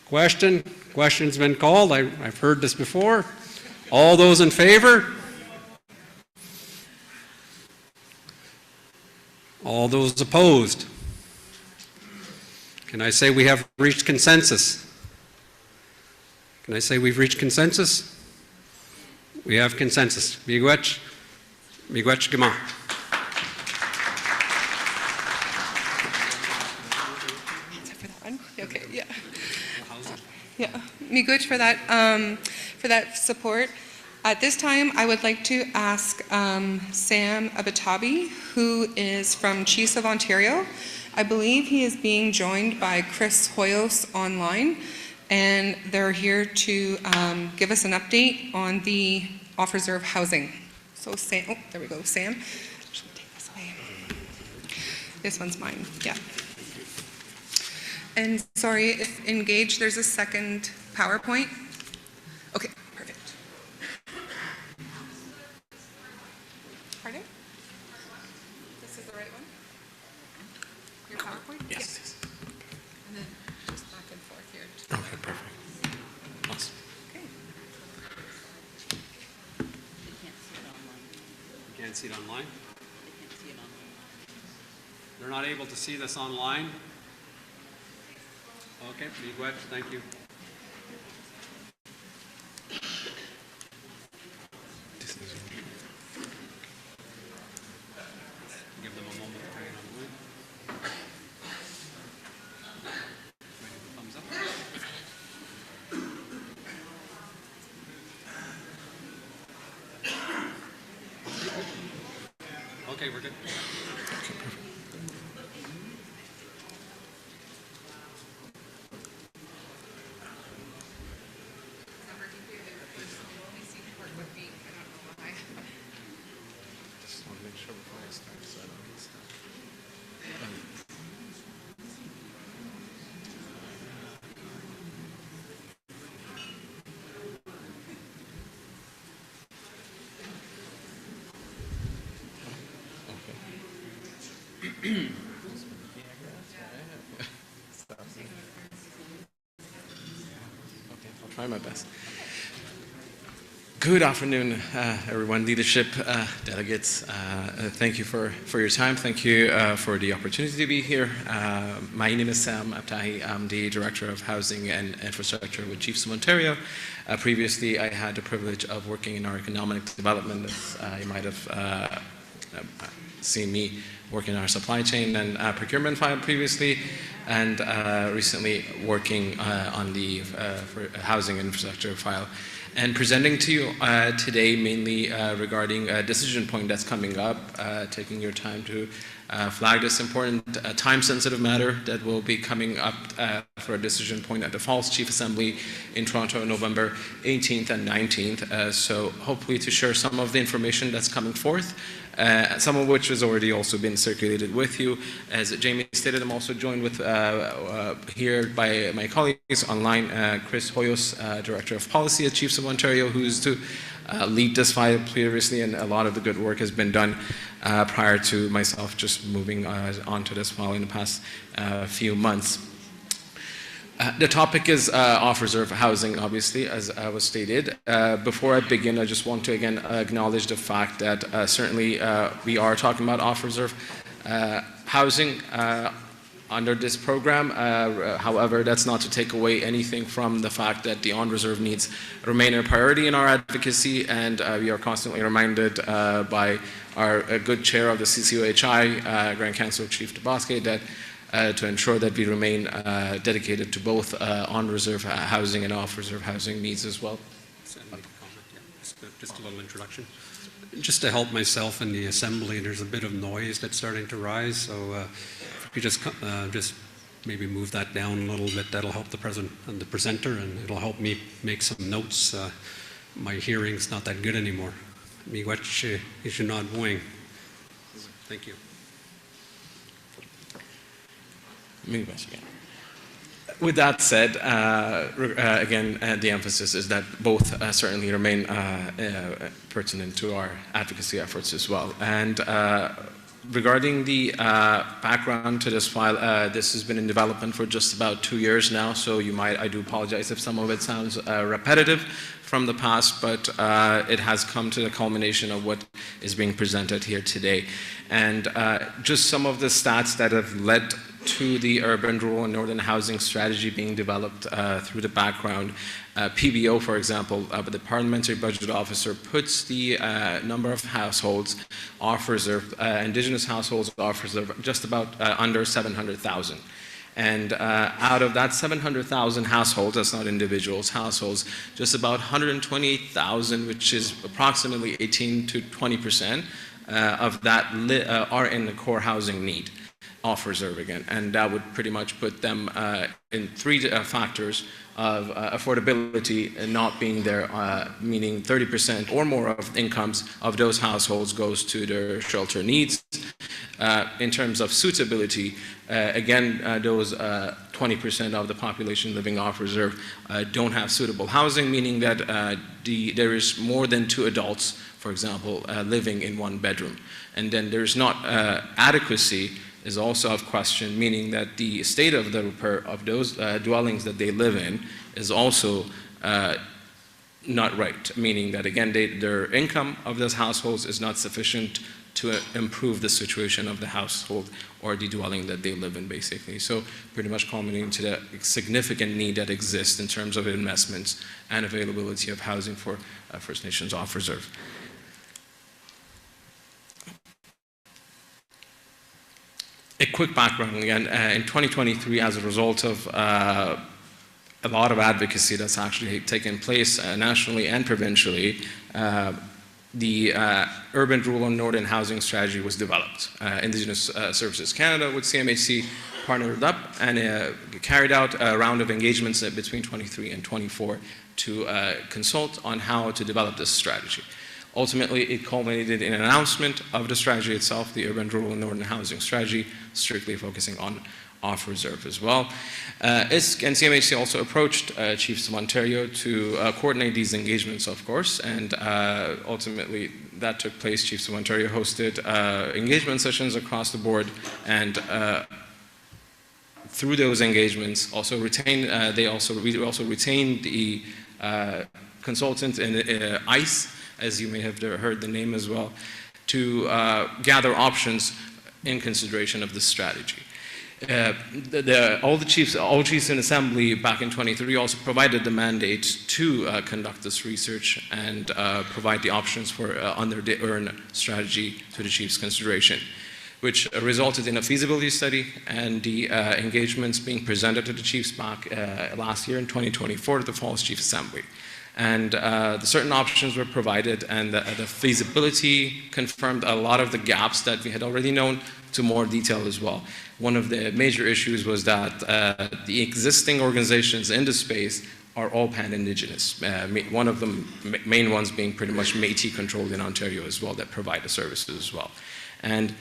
Question's been called. I've heard this before. All those in favor? All those opposed? Can I say we have reached consensus? Can I say we've reached consensus? We have consensus. Miigwech Gama. Okay, yeah. Yeah, Miigwech for that support. At this time, I would like to ask Sam Abitabi, who is from Chiefs of Ontario. I believe he is being joined by Chris Hoyos online, and they're here to give us an update on the off-reserve housing. So Sam, oh, there we go, Sam. Take this away. This one's mine, yeah. And sorry, if engaged, there's a second PowerPoint. Okay, perfect. Pardon? This is the right one? Your PowerPoint? Yes. And then just back and forth here. Okay, perfect. Awesome. Okay. You can't see it online? They're not able to see this online? Okay, Miigwech, thank you. Give them a moment to bring it online. Thumbs up. Okay, we're good. I'll try my best. Good afternoon, everyone, leadership, delegates. Thank you for your time. Thank you for the opportunity to be here. My name is Sam Abtahi. I'm the Director of Housing and Infrastructure with Chiefs of Ontario. Previously, I had the privilege of working in our economic development. You might have seen me working in our supply chain and procurement file previously, and recently working on the housing infrastructure file. And presenting to you today mainly regarding a decision point that's coming up, taking your time to flag this important time-sensitive matter that will be coming up for a decision point at the Falls Chief Assembly in Toronto, November 18th and 19th. So hopefully to share some of the information that's coming forth, some of which has already also been circulated with you. As Jamie stated, I'm also joined with here by my colleagues online, Chris Hoyos, Director of Policy at Chiefs of Ontario, who's to lead this file previously, and a lot of the good work has been done prior to myself just moving onto this file in the past few months. The topic is off-reserve housing, obviously, as was stated. Before I begin, I just want to again acknowledge the fact that certainly we are talking about off-reserve housing. under this program. However, that's not to take away anything from the fact that the on-reserve needs remain a priority in our advocacy, and we are constantly reminded by our good chair of the CCOHI, Grand Council Chief Tabasque, that to ensure that we remain dedicated to both on-reserve housing and off-reserve housing needs as well. Just a little introduction. Just to help myself in the assembly, there's a bit of noise that's starting to rise, so if you just maybe move that down a little bit, that'll help the presenter, and it'll help me make some notes. My hearing's not that good anymore. Miigwech Anishinaabemowin. Thank you. With that said, again, the emphasis is that both certainly remain pertinent to our advocacy efforts as well. And regarding the background to this file, this has been in development for just about 2 years now, so I do apologize if some of it sounds repetitive from the past, but it has come to the culmination of what is being presented here today. And just some of the stats that have led to the urban, rural, and northern housing strategy being developed through the background. PBO, for example, the Parliamentary Budget Officer, puts the number of households off reserve, Indigenous households off reserve, just about under 700,000. And out of that 700,000 households, that's not individuals, households, just about 128,000, which is approximately 18 to 20% of that are in the core housing need. Off reserve again, and that would pretty much put them in three factors of affordability and not being there, meaning 30% or more of incomes of those households goes to their shelter needs. In terms of suitability, again, those 20% of the population living off reserve don't have suitable housing, meaning that there is more than 2 adults, for example, living in 1 bedroom. And then there's not adequacy is also of question, meaning that the state of the repair of those dwellings that they live in is also not right, meaning that again their income of those households is not sufficient to improve the situation of the household or the dwelling that they live in, basically. So pretty much culminating to the significant need that exists in terms of investments and availability of housing for First Nations off reserve. A quick background again, in 2023, as a result of a lot of advocacy that's actually taken place nationally and provincially, the Urban, Rural, and Northern Housing Strategy was developed. Indigenous Services Canada with CMHC partnered up and carried out a round of engagements between 23 and 24 to consult on how to develop this strategy. Ultimately, it culminated in an announcement of the strategy itself, the Urban, Rural, and Northern Housing Strategy, strictly focusing on off-reserve as well. And CMHC also approached Chiefs of Ontario to coordinate these engagements, of course, and ultimately that took place. Chiefs of Ontario hosted engagement sessions across the board, and through those engagements also retained, we also retained the consultant in ICE, as you may have heard the name as well, to gather options in consideration of this strategy. All chiefs in assembly back in 23 also provided the mandate to conduct this research and provide the options for under the EARN strategy to the chiefs' consideration, which resulted in a feasibility study and the engagements being presented to the chiefs back last year in 2024 at the Falls Chief Assembly. And the certain options were provided, and the feasibility confirmed a lot of the gaps that we had already known to more detail as well. One of the major issues was that the existing organizations in the space are all pan-Indigenous. One of the main ones being pretty much Métis controlled in Ontario as well, that provide the services as well. And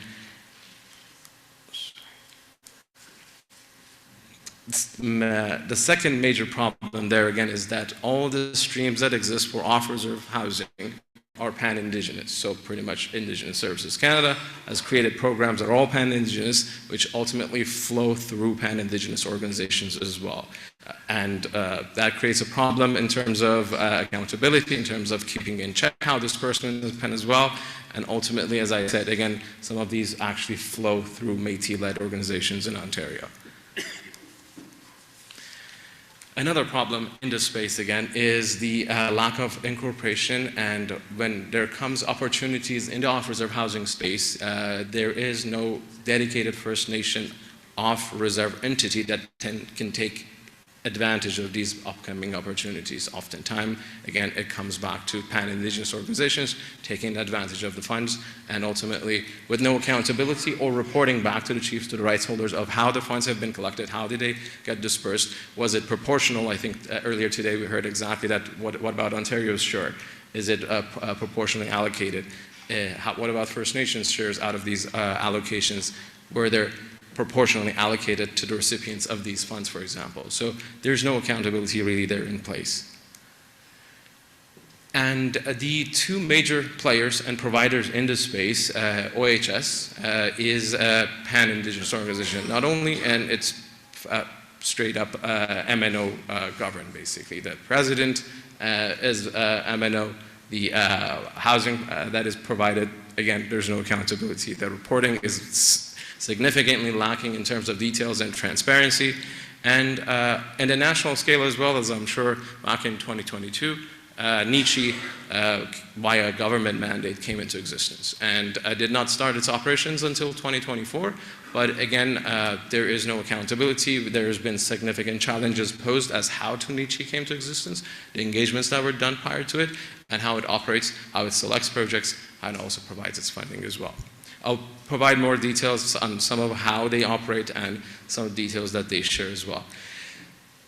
the second major problem there again is that all the streams that exist for off-reserve housing are pan-Indigenous. So pretty much Indigenous Services Canada has created programs that are all pan-Indigenous, which ultimately flow through pan-Indigenous organizations as well. And that creates a problem in terms of accountability, in terms of keeping in check how disbursement is pan as well. And ultimately, as I said, again, some of these actually flow through Métis-led organizations in Ontario. Another problem in this space, again, is the lack of incorporation, and when there comes opportunities in the off-reserve housing space, there is no dedicated First Nation off-reserve entity that can take advantage of these upcoming opportunities. Oftentimes, again, it comes back to pan-Indigenous organizations taking advantage of the funds, and ultimately, with no accountability or reporting back to the chiefs, to the rights holders of how the funds have been collected, how did they get dispersed, was it proportional? I think earlier today we heard exactly that. What about Ontario's share? Is it proportionally allocated? What about First Nations shares out of these allocations? Were there proportionally allocated to the recipients of these funds, for example? So there's no accountability really there in place. And the two major players and providers in this space, OHS is a pan-Indigenous organization, not only, and it's straight up MNO governed, basically. The president is MNO, the housing that is provided, again, there's no accountability. The reporting is significantly lacking in terms of details and transparency. And in the national scale as well, as I'm sure back in 2022, NICHI, via government mandate, came into existence and did not start its operations until 2024. But again, there is no accountability. There's been significant challenges posed as how to NICHI came to existence, the engagements that were done prior to it, and how it operates, how it selects projects, and also provides its funding as well. I'll provide more details on some of how they operate and some details that they share as well.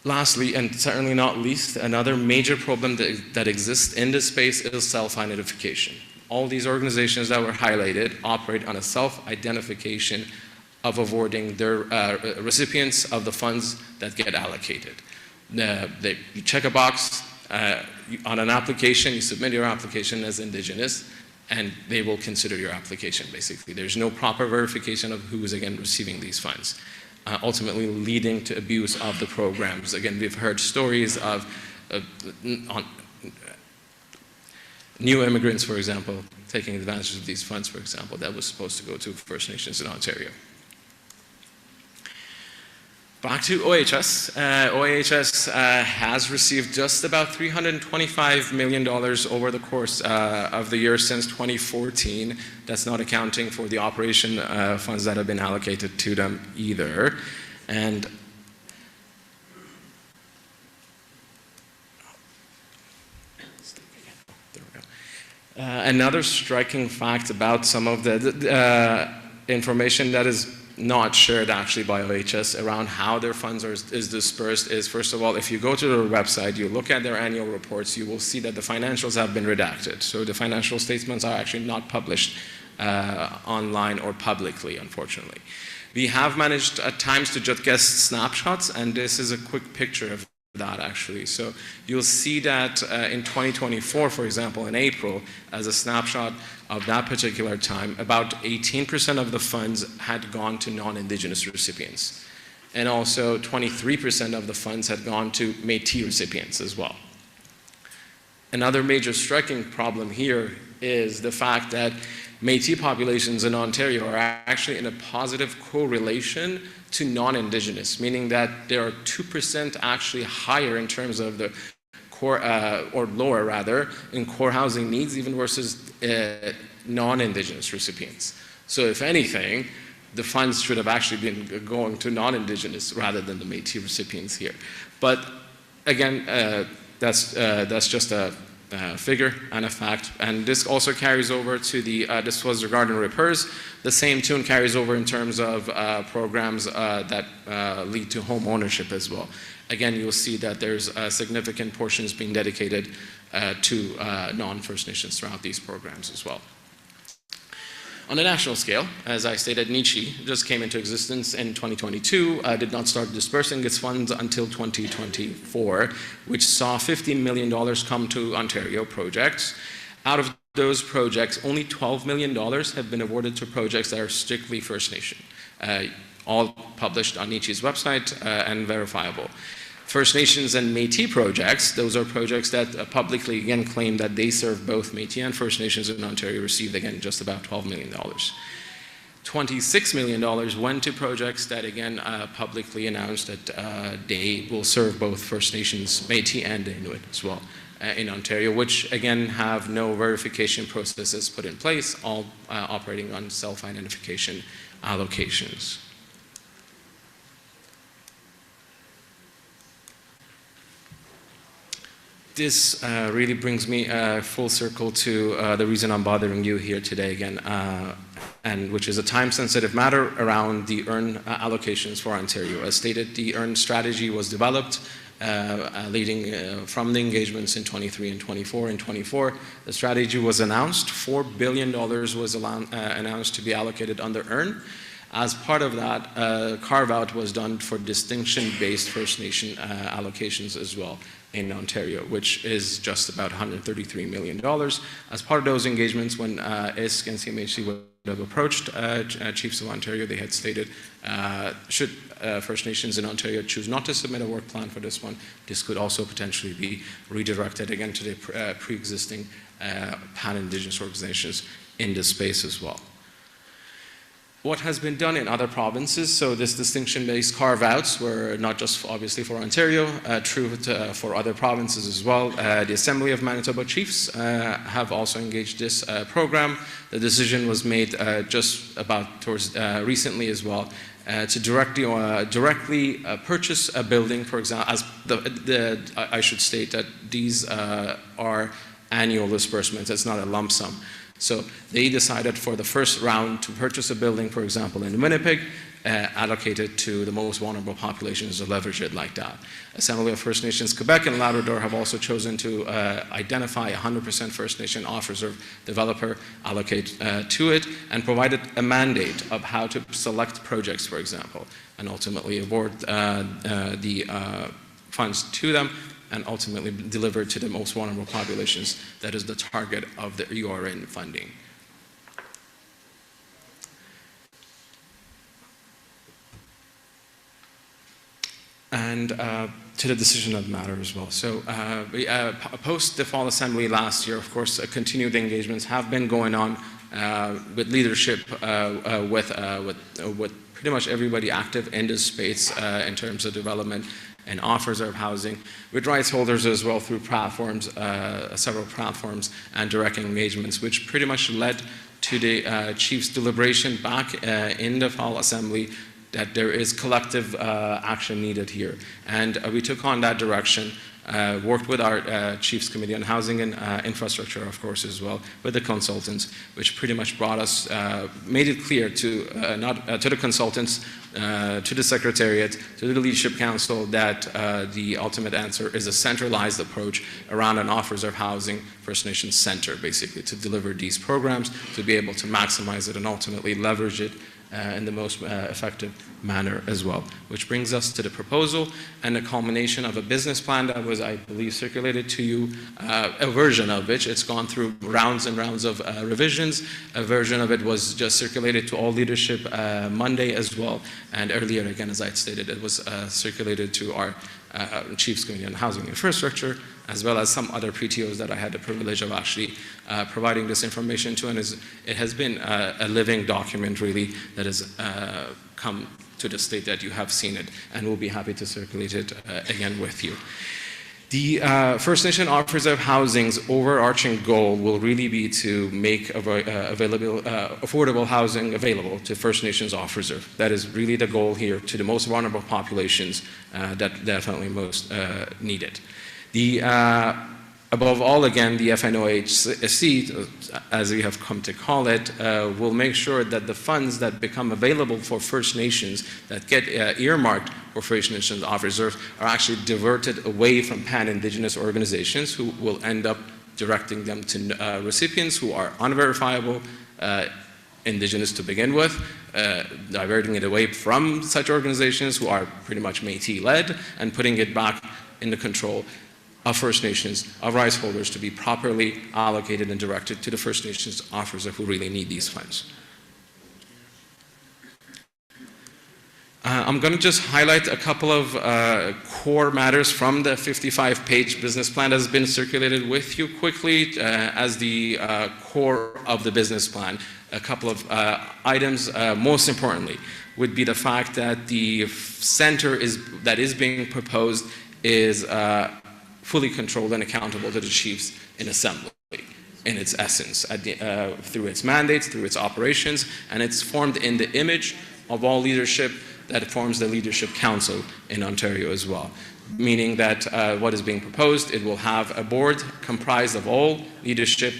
Lastly, and certainly not least, another major problem that exists in this space is self-identification. All these organizations that were highlighted operate on a self-identification of avoiding their recipients of the funds that get allocated. You check a box on an application, you submit your application as Indigenous, and they will consider your application, basically. There's no proper verification of who is, again, receiving these funds, ultimately leading to abuse of the programs. Again, we've heard stories of new immigrants, for example, taking advantage of these funds, for example, that was supposed to go to First Nations in Ontario. Back to OHS. OHS has received just about $325 million over the course of the year since 2014. That's not accounting for the operation funds that have been allocated to them either. And another striking fact about some of the information that is not shared actually by OHS around how their funds is dispersed is, first of all, if you go to their website, you look at their annual reports, you will see that the financials have been redacted. So the financial statements are actually not published online or publicly, unfortunately. We have managed at times to just get snapshots, and this is a quick picture of that actually. So you'll see that in 2024, for example, in April, as a snapshot of that particular time, about 18% of the funds had gone to non-Indigenous recipients. And also 23% of the funds had gone to Métis recipients as well. Another major striking problem here is the fact that Métis populations in Ontario are actually in a positive correlation to non-Indigenous, meaning that they are 2% actually higher in terms of the core, or lower rather, in core housing needs even versus non-Indigenous recipients. So if anything, the funds should have actually been going to non-Indigenous rather than the Métis recipients here. But again, that's just a figure and a fact, and this also carries over to the, this was regarding repairs. The same tune carries over in terms of programs that lead to home ownership as well. Again, you'll see that there's significant portions being dedicated to non-First Nations throughout these programs as well. On a national scale, as I stated, NICHI just came into existence in 2022, did not start dispersing its funds until 2024, which saw $50 million come to Ontario projects. Out of those projects, only $12 million have been awarded to projects that are strictly First Nation, all published on NICHI's website and verifiable. First Nations and Métis projects, those are projects that publicly again claim that they serve both Métis and First Nations in Ontario, received again just about $12 million. $26 million went to projects that again publicly announced that they will serve both First Nations, Métis and Inuit as well in Ontario, which again have no verification processes put in place, all operating on self-identification allocations. This really brings me full circle to the reason I'm bothering you here today again, and which is a time-sensitive matter around the EARN allocations for Ontario. As stated, the EARN strategy was developed leading from the engagements in 23 and 24. In 24, the strategy was announced. $4 billion was announced to be allocated under EARN. As part of that, carve-out was done for distinction-based First Nation allocations as well in Ontario, which is just about $133 million. As part of those engagements, when ISK and CMHC would have approached Chiefs of Ontario, they had stated, should First Nations in Ontario choose not to submit a work plan for this one, this could also potentially be redirected again to the pre-existing pan-Indigenous organizations in this space as well. What has been done in other provinces, so this distinction-based carve-outs were not just obviously for Ontario, true for other provinces as well. The Assembly of Manitoba Chiefs have also engaged this program. The decision was made just about towards recently as well to directly purchase a building, for example, as I should state that these are annual disbursements, it's not a lump sum. So they decided for the first round to purchase a building, for example, in Winnipeg, allocated to the most vulnerable populations to leverage it like that. Assembly of First Nations Quebec and Labrador have also chosen to identify 100% First Nation off-reserve developer, allocate to it, and provided a mandate of how to select projects, for example, and ultimately award the funds to them, and ultimately deliver to the most vulnerable populations. That is the target of the URN funding. And to the decision of the matter as well. So post the Fall Assembly last year, of course, continued engagements have been going on with leadership, with pretty much everybody active in this space in terms of development and offers of housing, with rights holders as well through platforms, several platforms and direct engagements, which pretty much led to the Chiefs' deliberation back in the Fall Assembly that there is collective action needed here. And we took on that direction, worked with our Chiefs Committee on Housing and Infrastructure, of course, as well, with the consultants, which pretty much brought us, made it clear to, to the consultants, to the Secretariat, to the Leadership Council, that the ultimate answer is a centralized approach around an off-reserve housing First Nations center, basically, to deliver these programs, to be able to maximize it and ultimately leverage it in the most effective manner as well. Which brings us to the proposal and the culmination of a business plan that was, I believe, circulated to you, a version of which it's gone through rounds and rounds of revisions. A version of it was just circulated to all leadership Monday as well. And earlier, again, as I stated, it was circulated to our Chiefs Committee on Housing and Infrastructure, as well as some other PTOs that I had the privilege of actually providing this information to. And it has been a living document, really, that has come to the state that you have seen it, and we'll be happy to circulate it again with you. The First Nation off-reserve housing's overarching goal will really be to make affordable housing available to First Nations off-reserve. That is really the goal here, to the most vulnerable populations that definitely most need it. Above all, again, the FNOHC, as we have come to call it, will make sure that the funds that become available for First Nations that get earmarked for First Nations off-reserve are actually diverted away from pan-Indigenous organizations who will end up directing them to recipients who are unverifiable, Indigenous to begin with, diverting it away from such organizations who are pretty much Métis-led and putting it back in the control of First Nations, of rights holders, to be properly allocated and directed to the First Nations officers who really need these funds. I'm going to just highlight a couple of core matters from the 55-page business plan that has been circulated with you quickly as the core of the business plan. A couple of items, most importantly, would be the fact that the center that is being proposed is fully controlled and accountable to the chiefs in assembly in its essence, through its mandates, through its operations, and it's formed in the image of all leadership that forms the Leadership Council in Ontario as well. Meaning that what is being proposed, it will have a board comprised of all leadership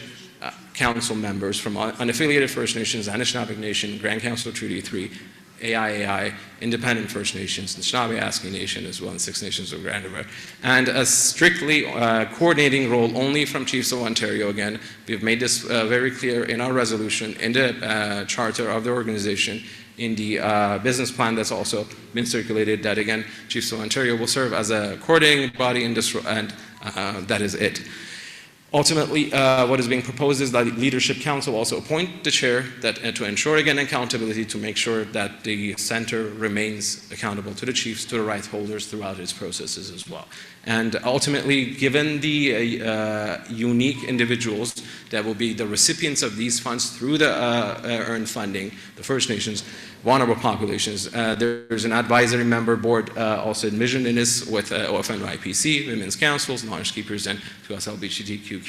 council members from unaffiliated First Nations, Anishinabek Nation, Grand Council Treaty 3, AIAI, Independent First Nations, the Anishinaabe Nation as well, and Six Nations of Grand River. And a strictly coordinating role only from Chiefs of Ontario. Again, we've made this very clear in our resolution, in the charter of the organization, in the business plan that's also been circulated, that again, Chiefs of Ontario will serve as a coordinating body in this, and that is it. Ultimately, what is being proposed is that the Leadership Council also appoint the chair to ensure, again, accountability, to make sure that the center remains accountable to the chiefs, to the rights holders throughout its processes as well. And ultimately, given the unique individuals that will be the recipients of these funds through the earned funding, the First Nations, vulnerable populations, there's an advisory member board also envisioned in this with OFN IPC, Women's Councils, Knowledge Keepers, and 2SLBGTQIA+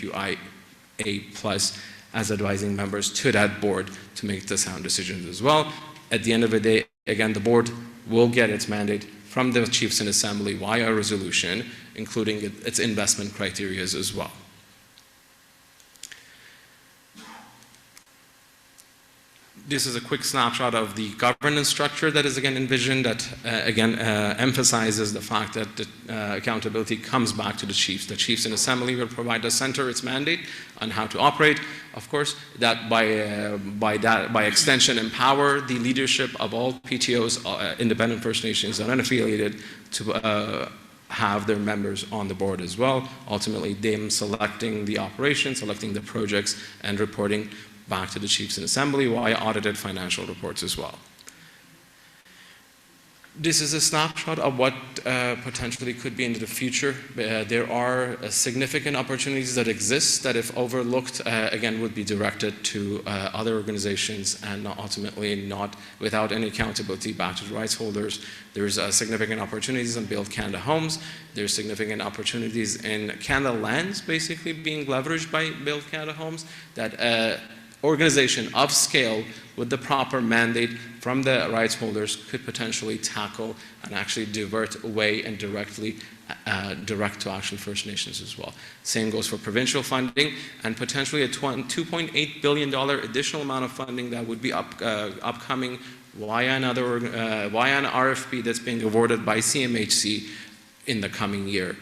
as advising members to that board to make the sound decisions as well. At the end of the day, again, the board will get its mandate from the Chiefs in Assembly via a resolution, including its investment criteria as well. This is a quick snapshot of the governance structure that is again envisioned, that again emphasizes the fact that the accountability comes back to the chiefs. The Chiefs in Assembly will provide the center its mandate on how to operate. Of course, that by extension empower the leadership of all PTOs, independent First Nations and unaffiliated, to have their members on the board as well. Ultimately, them selecting the operation, selecting the projects, and reporting back to the Chiefs in Assembly via audited financial reports as well. This is a snapshot of what potentially could be into the future. There are significant opportunities that exist that, if overlooked, again, would be directed to other organizations and ultimately not without any accountability back to the rights holders. There's significant opportunities in Build Canada Homes. There's significant opportunities in Canada lands basically being leveraged by Build Canada Homes that organization of scale with the proper mandate from the rights holders could potentially tackle and actually divert away and directly direct to actually First Nations as well. Same goes for provincial funding and potentially a $2.8 billion additional amount of funding that would be upcoming via an RFP that's being awarded by CMHC in the coming year.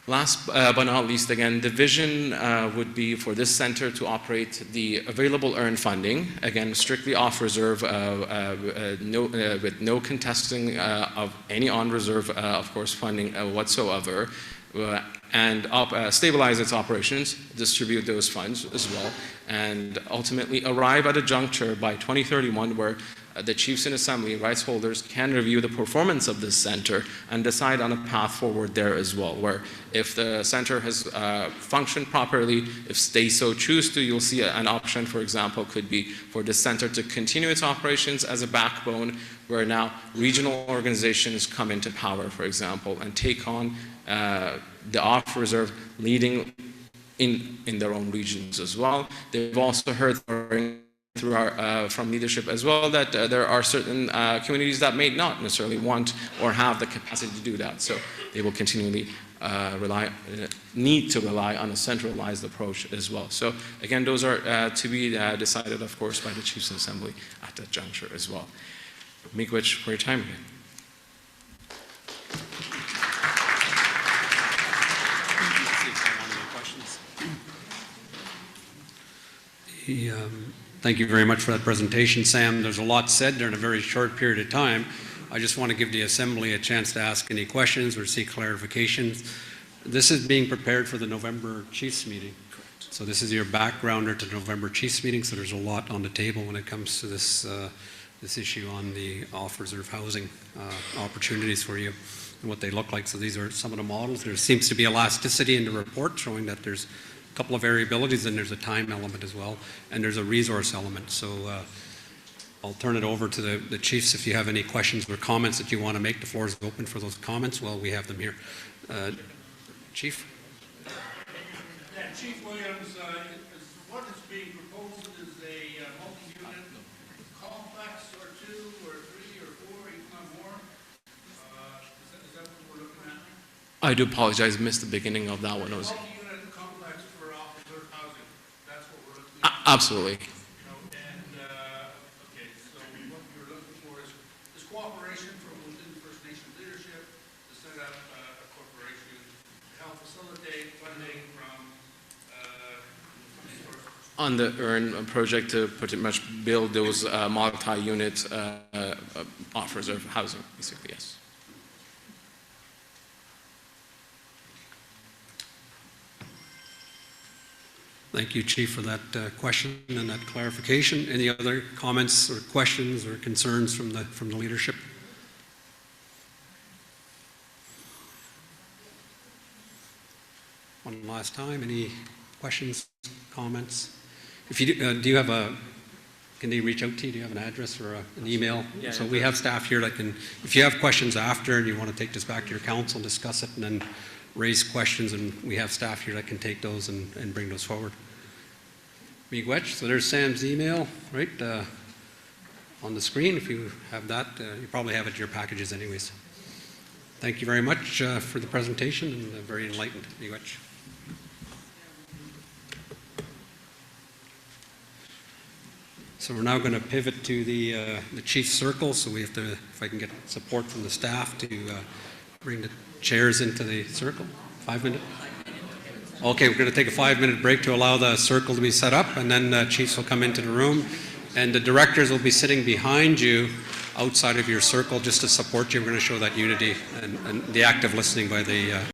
Last but not least, again, the vision would be for this center to operate the available earned funding, again, strictly off reserve, with no contesting of any on reserve, of course, funding whatsoever, and stabilize its operations, distribute those funds as well, and ultimately arrive at a juncture by 2031 where the Chiefs in Assembly, rights holders, can review the performance of this center and decide on a path forward there as well, where if the center has functioned properly, if they so choose to, you'll see an option, for example, could be for the center to continue its operations as a backbone, where now regional organizations come into power, for example, and take on the off-reserve leading in their own regions as well. They've also heard through our, from leadership as well, that there are certain communities that may not necessarily want or have the capacity to do that. So they will continually need to rely on a centralized approach as well. So again, those are to be decided, of course, by the Chiefs Assembly at that juncture as well. Miigwech for your time again. Thank you very much for that presentation, Sam. There's a lot said there in a very short period of time. I just want to give the Assembly a chance to ask any questions or seek clarifications. This is being prepared for the November Chiefs meeting. So this is your backgrounder to the November Chiefs meeting, so there's a lot on the table when it comes to this this issue on the off-reserve housing opportunities for you and what they look like. So these are some of the models. There seems to be elasticity in the report showing that there's a couple of variabilities and there's a time element as well, and there's a resource element. So I'll turn it over to the chiefs if you have any questions or comments that you want to make. The floor is open for those comments. Well, we have them here. Chief? Yeah, Chief Williams, what is being proposed is a multi-unit complex or 2 or 3 or 4, if not more. Is that what we're looking at? I do apologize, missed the beginning of that one. Multi-unit complex for off-reserve housing. That's what we're looking at. Absolutely. Okay, so what you're looking for is cooperation from within First Nation leadership to set up a corporation to help facilitate funding from sources. On the EARN project to pretty much build those multi-unit off-reserve housing, basically, yes. Thank you, Chief, for that question and that clarification. Any other comments or questions or concerns from the leadership? One last time, any questions, comments? If you do you have can they reach out to you? Do you have an address or an email? Yeah, so we have staff here that can, if you have questions after and you want to take this back to your council, discuss it, and then raise questions, and we have staff here that can take those and bring those forward. Miigwech, so there's Sam's email, right, on the screen. If you have that, you probably have it in your packages anyways. Thank you very much for the presentation, and very enlightened, Miigwech. So we're now going to pivot to the chief circle. So we have to, if I can get support from the staff to bring the chairs into the circle. 5 minutes? Okay, we're going to take a 5-minute break to allow the circle to be set up, and then chiefs will come into the room, and the directors will be sitting behind you outside of your circle just to support you. We're going to show that unity and the active listening by the